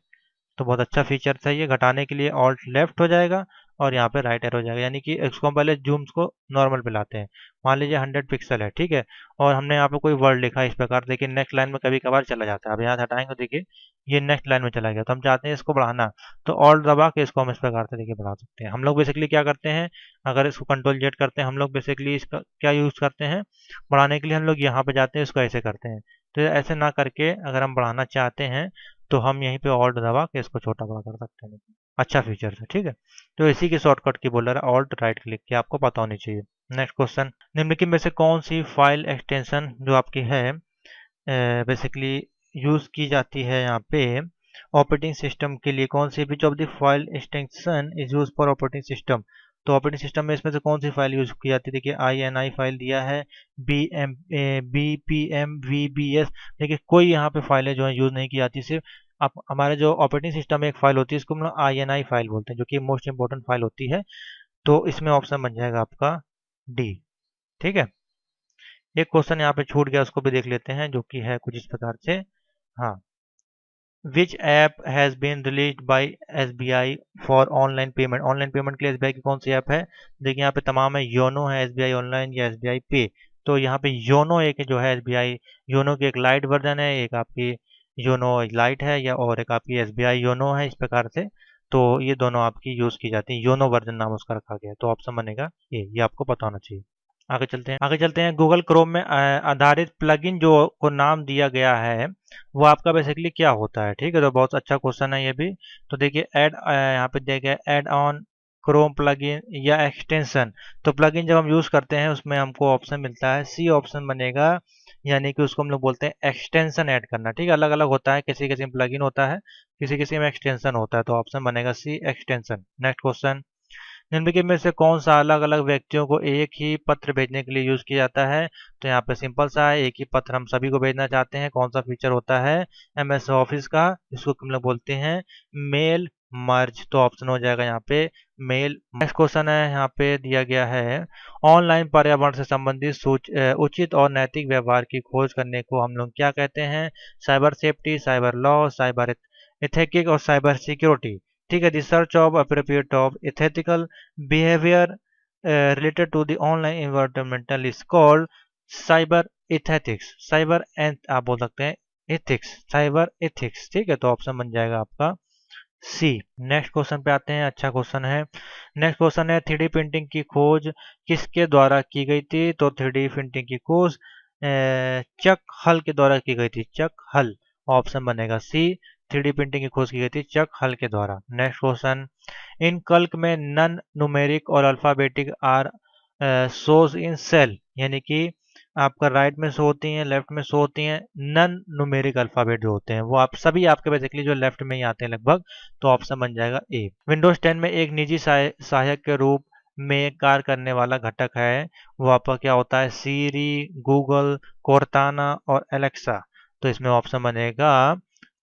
तो बहुत अच्छा फीचर था ये। घटाने के लिए ऑल्ट लेफ्ट हो जाएगा और यहाँ पे राइट एरो हो जाएगा, यानी कि इसको हम पहले जूम्स को नॉर्मल पे लाते हैं। मान लीजिए 100 पिक्सल है, ठीक है, और हमने यहाँ पे कोई वर्ड लिखा है इस प्रकार, देखिए नेक्स्ट लाइन में कभी कभार चला जाता है। अब यहाँ हटाएंगे, देखिए ये नेक्स्ट लाइन में चला गया, तो हम चाहते हैं इसको बढ़ाना, तो ऑल्ट दबा के इसको हम इस प्रकार से देखिए बढ़ा सकते हैं। हम लोग बेसिकली क्या करते हैं, अगर इसको कंट्रोल जेड करते हैं हम लोग बेसिकली इसका क्या यूज करते हैं, बढ़ाने के लिए हम लोग यहाँ पे जाते हैं, इसको ऐसे करते हैं। तो ऐसे ना करके अगर हम बढ़ाना चाहते हैं तो हम यहीं पे ऑल्ट दबा के इसको छोटा बड़ा कर सकते हैं। अच्छा फीचर है, ठीक है। तो इसी की शॉर्टकट की बोल रहा है ऑल्ट राइट क्लिक की, आपको पता होनी चाहिए। नेक्स्ट क्वेश्चन, निम्नलिखित में से कौन सी फाइल एक्सटेंशन जो आपकी है बेसिकली यूज की जाती है यहाँ पे ऑपरेटिंग सिस्टम के लिए, कौन सी which of the file extension is use for operating system. तो ऑपरेटिंग सिस्टम में इसमें से कौन सी फाइल यूज की जाती है, देखिए INI फाइल दिया है, BPM VBS, देखिए कोई यहाँ पे फाइलें जो है यूज नहीं की जाती। सिर्फ आप हमारे जो ऑपरेटिंग सिस्टम में एक फाइल होती है इसको हम लोग INI फाइल बोलते हैं, जो कि मोस्ट इंपॉर्टेंट फाइल होती है। तो इसमें ऑप्शन बन जाएगा आपका डी। ठीक है, एक क्वेश्चन यहाँ पे छूट गया, उसको भी देख लेते हैं, जो कि है कुछ इस प्रकार से। हाँ, which app has been release by SBI for online payment. Online payment के लिए SBI की कौन सी ऐप है, देखिए यहाँ पे तमाम है, योनो है, SBI ऑनलाइन या SBI पे। तो यहाँ पे योनो एक जो है SBI योनो की एक लाइट वर्जन है, एक आपकी योनो लाइट है, या और एक आपकी SBI योनो है, इस प्रकार से। तो ये दोनों आपकी यूज़ की जाती है, योनो वर्जन नाम उसका रखा गया है। तो ऑप्शन बनेगा ये आपको पता होना चाहिए। आगे चलते हैं गूगल क्रोम में आधारित प्लगइन जो को नाम दिया गया है वो आपका बेसिकली क्या होता है। ठीक है, तो बहुत अच्छा क्वेश्चन है ये भी। तो देखिए ऐड यहाँ पे दिया गया ऐड ऑन क्रोम प्लगइन या एक्सटेंशन। तो प्लगइन जब हम यूज करते हैं उसमें हमको ऑप्शन मिलता है सी, ऑप्शन बनेगा, यानी कि उसको हम लोग बोलते हैं एक्सटेंशन ऐड करना। ठीक है, अलग अलग होता है, किसी किसी में प्लगइन होता है, किसी किसी में एक्सटेंशन होता है। तो ऑप्शन बनेगा सी, एक्सटेंशन। नेक्स्ट क्वेश्चन, निम्नलिखित में से कौन सा अलग अलग व्यक्तियों को एक ही पत्र भेजने के लिए यूज किया जाता है। तो यहाँ पे सिंपल सा है, एक ही पत्र हम सभी को भेजना चाहते हैं, कौन सा फीचर होता है MS ऑफिस का, इसको हम लोग बोलते हैं मेल मर्ज। तो ऑप्शन हो जाएगा यहाँ पे मेल। नेक्स्ट क्वेश्चन है यहाँ पे दिया गया है, ऑनलाइन पर्यावरण से संबंधित उचित और नैतिक व्यवहार की खोज करने को हम लोग क्या कहते हैं। Cyber safety, cyber law, cyber ethics और साइबर सिक्योरिटी। ठीक है, the search of appropriate of ethical behaviour related to the online environmental is called cyber ethics. Cyber आप बोल सकते हैं एथिक्स, साइबर एथिक्स। ठीक है, तो ऑप्शन बन जाएगा आपका सी। नेक्स्ट क्वेश्चन पे आते हैं, अच्छा क्वेश्चन है। नेक्स्ट क्वेश्चन है 3D प्रिंटिंग की खोज किसके द्वारा की गई थी। तो 3D प्रिंटिंग की खोज चक हल के द्वारा की गई थी, चक हल। ऑप्शन बनेगा सी, 3D प्रिंटिंग की खोज की गई थी चक हल के द्वारा। नेक्स्ट क्वेश्चन, इन कल्क में नन न्यूमेरिक और alphabetic are shows in cell, यानी कि आपका राइट में शो होती हैं, लेफ्ट में शो होती हैं, नन न्यूमेरिक अल्फाबेट जो होते हैं वो आप सभी आपके बेसिकली जो लेफ्ट में ही आते हैं लगभग। तो ऑप्शन बन जाएगा ए। विंडोज 10 में एक निजी सहायक के रूप में कार्य करने वाला घटक है, वो आपका क्या होता है, सीरी, गूगल, कोर्ताना और एलेक्सा। तो इसमें ऑप्शन बनेगा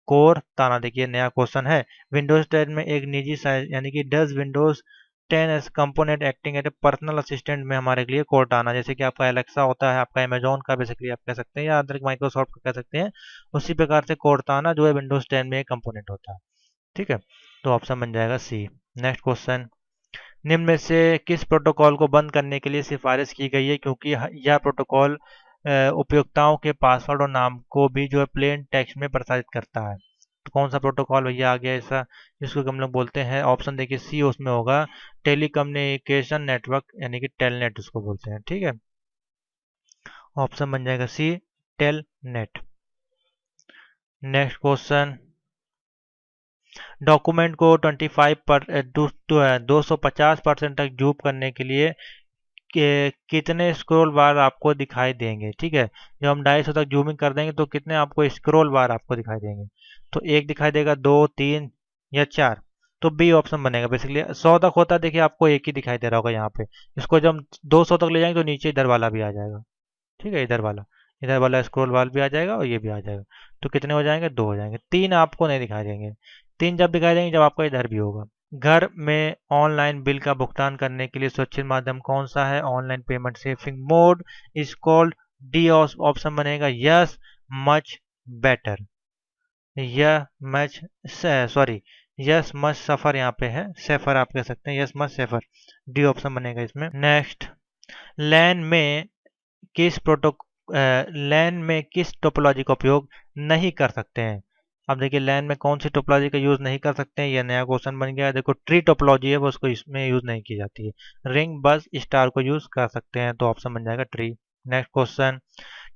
कोर ताना। देखिए नया क्वेश्चन है, विंडोज 10 में एक निजी यानी कि does Windows 10 as component acting as a personal assistant में हमारे लिए कोर्टाना, जैसे कि आपका एलेक्सा होता है, आपका अमेजोन का बेसिकली आप कह सकते हैं, या अदर माइक्रोसॉफ्ट का कह सकते हैं, उसी प्रकार से कोर्टाना जो है विंडोज 10 में एक कंपोनेंट होता है। ठीक है, तो ऑप्शन बन जाएगा सी। नेक्स्ट क्वेश्चन, निम्न में से किस प्रोटोकॉल को बंद करने के लिए सिफारिश की गई है, क्योंकि यह प्रोटोकॉल उपयोक्ताओं के पासवर्ड और नाम को भी जो है प्लेन टेक्स्ट में प्रसारित करता है। तो कौन सा प्रोटोकॉल भैया आ गया ऐसा, जिसको हम लोग बोलते हैं, ऑप्शन देखिए सी उसमें होगा, टेलीकम्युनिकेशन नेटवर्क यानी कि टेलनेट उसको बोलते हैं। ठीक है, ऑप्शन बन जाएगा सी, टेलनेट। नेक्स्ट क्वेश्चन, डॉक्यूमेंट को 250% तक जूम करने के लिए कितने स्क्रॉल बार आपको दिखाई देंगे। ठीक है, जब हम 250 तक जूमिंग कर देंगे तो कितने आपको स्क्रॉल बार आपको दिखाई देंगे, तो एक दिखाई देगा, 2, 3 या 4, तो बी ऑप्शन बनेगा। बेसिकली 100 तक होता है, देखिए आपको एक ही दिखाई दे रहा होगा यहाँ पे, इसको जब हम 200 तक ले जाएंगे तो नीचे इधर वाला भी आ जाएगा। ठीक है, इधर वाला स्क्रॉल बार भी आ जाएगा और ये भी आ जाएगा, तो कितने हो जाएंगे, 2 हो जाएंगे। 3 आपको नहीं दिखाई देंगे, 3 जब दिखाई देंगे जब आपका इधर भी होगा। घर में ऑनलाइन बिल का भुगतान करने के लिए सुरक्षित माध्यम कौन सा है, online payment saving mode is called D, option बनेगा यस मच बेटर, यह मच सॉरी यस मच सफर, यहाँ पे है सेफर आप कह सकते हैं, yes much safer, D option बनेगा इसमें। नेक्स्ट, लैन में किस लैन में किस टोपोलॉजी का उपयोग नहीं कर सकते हैं। अब देखिए लैन में कौन सी टोपोलॉजी का यूज नहीं कर सकते हैं, यह नया क्वेश्चन बन गया है। देखो ट्री टोपोलॉजी है वो, उसको इसमें यूज नहीं की जाती है। रिंग, बस, स्टार को यूज कर सकते हैं, तो ऑप्शन बन जाएगा tree. Next question,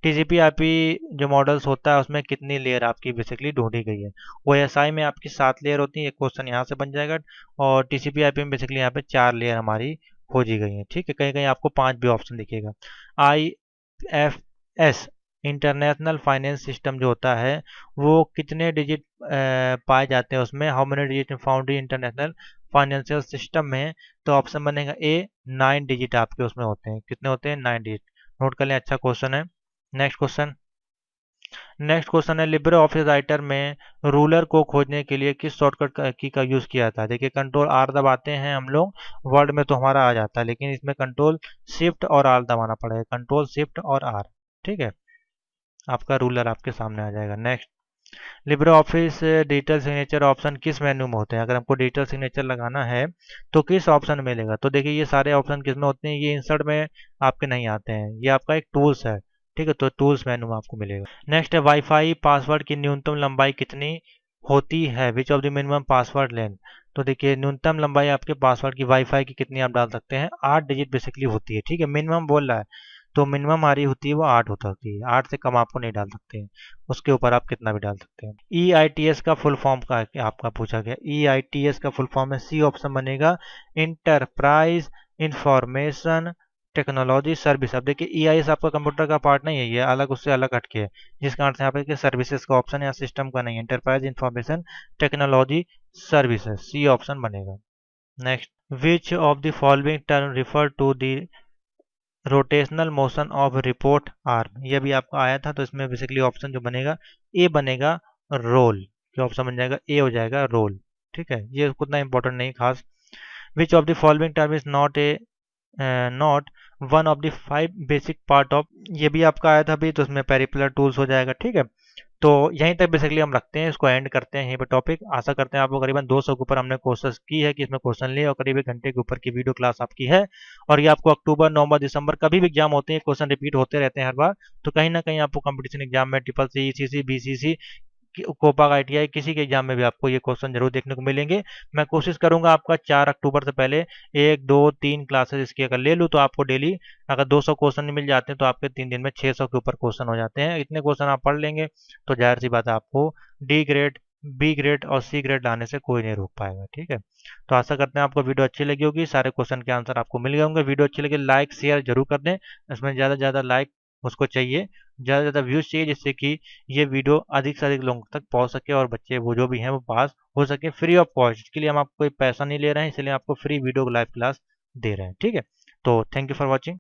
TCP IP जो मॉडल्स होता है उसमें कितनी लेयर आपकी बेसिकली ढूंढी गई है। ओएसआई में आपकी 7 लेयर होती है, एक क्वेश्चन यहाँ से बन जाएगा, और टीसीपी आईपी में बेसिकली यहाँ पे 4 लेयर हमारी खोजी गई है। ठीक है, कहीं कहीं आपको 5 भी ऑप्शन दिखेगा। IFS इंटरनेशनल फाइनेंस सिस्टम जो होता है वो कितने डिजिट पाए जाते हैं उसमें, how many digit found international financial system में, तो ऑप्शन बनेगा ए, 9 डिजिट आपके उसमें होते हैं। कितने होते हैं, 9 डिजिट, नोट कर लें, अच्छा क्वेश्चन है। नेक्स्ट क्वेश्चन है, लिब्रे ऑफिस राइटर में रूलर को खोजने के लिए किस शॉर्टकट की का यूज किया था। देखिए कंट्रोल आर दबाते हैं हम लोग, वर्ड में तो हमारा आ जाता है, लेकिन इसमें कंट्रोल शिफ्ट और आर दबाना पड़ेगा, कंट्रोल शिफ्ट और आर। ठीक है, आपका रूलर आपके सामने आ जाएगा। Next, Libre office digital signature option किस मेन्यू में होते हैं, अगर हमको डिजिटल सिग्नेचर लगाना है तो किस ऑप्शन में मिलेगा, तो देखिए ये सारे ऑप्शन किस में होते हैं, ये इंसर्ट में आपके नहीं आते हैं, ये आपका एक टूल्स है। ठीक है, तो टूल्स मेन्यू में आपको मिलेगा। नेक्स्ट है, वाईफाई पासवर्ड की न्यूनतम लंबाई कितनी होती है, विच of the minimum password length. तो देखिए न्यूनतम लंबाई आपके पासवर्ड की वाईफाई की कितनी आप डाल सकते हैं, 8 डिजिट बेसिकली होती है। ठीक है, मिनिमम बोल रहा है तो मिनिमम हमारी होती है वो 8 होती है, 8 से कम आपको नहीं डाल सकते हैं, उसके ऊपर आप कितना भी डाल सकते हैं। EITS का फुल फॉर्म का आपका पूछा गया, EITS का फुल फॉर्म है, सी ऑप्शन बनेगा, इंटरप्राइज इंफॉर्मेशन टेक्नोलॉजी सर्विस। अब देखिए EIS आपका कंप्यूटर का पार्ट नहीं है, ये अलग, उससे अलग हटके है, जिस कारण से यहाँ पे सर्विसेज का ऑप्शन है, सिस्टम का नहीं है, enterprise information technology services, C option बनेगा। Next, which of the following term refer to the rotational motion of robot arm, ये भी आपको आया था, तो इसमें बेसिकली ऑप्शन जो बनेगा ए बनेगा, रोल, क्या ऑप्शन बन जाएगा, ए हो जाएगा रोल। ठीक है, ये उतना इंपॉर्टेंट नहीं खास। विच of the following term is not one of the 5 basic part of, ये भी आपका आया था भी, तो उसमें पेरिकुलर टूल्स हो जाएगा। ठीक है, तो यहीं तक बेसिकली हम रखते हैं, इसको एंड करते हैं यहीं पे टॉपिक। आशा करते हैं आपको करीबन 200 के ऊपर हमने कोशिश की है कि इसमें क्वेश्चन लिए, और करीब 1 घंटे के ऊपर की वीडियो क्लास आपकी है, और ये आपको अक्टूबर, नवंबर, दिसंबर कभी भी एग्जाम होते हैं, क्वेश्चन रिपीट होते रहते हैं हर बार, तो कहीं ना कहीं आपको कंपटीशन एग्जाम में ट्रिपल सी, BCC, कोपा का ITI किसी के एग्जाम में भी आपको ये क्वेश्चन जरूर देखने को मिलेंगे। मैं कोशिश करूंगा आपका 4 अक्टूबर से पहले 1, 2, 3 क्लासेस इसकी अगर ले लूँ तो आपको डेली अगर 200 क्वेश्चन मिल जाते हैं तो आपके 3 दिन में 600 के ऊपर क्वेश्चन हो जाते हैं। इतने क्वेश्चन आप पढ़ लेंगे तो जाहिर सी बात है आपको D ग्रेड, B ग्रेड और C ग्रेड लाने से कोई नहीं रोक पाएगा। ठीक है, तो आशा करते हैं आपको वीडियो अच्छी लगी होगी, सारे क्वेश्चन के आंसर आपको मिल गए होंगे। वीडियो अच्छी लगी लाइक शेयर जरूर कर दें, इसमें ज़्यादा से ज़्यादा लाइक उसको चाहिए, ज़्यादा से ज़्यादा व्यूज़ चाहिए, जिससे कि ये वीडियो अधिक से अधिक लोगों तक पहुंच सके और बच्चे वो जो भी हैं वो पास हो सके फ्री ऑफ कॉस्ट। इसके लिए हम आपको कोई पैसा नहीं ले रहे हैं, इसलिए आपको फ्री वीडियो लाइव क्लास दे रहे हैं। ठीक है, तो थैंक यू फॉर वॉचिंग।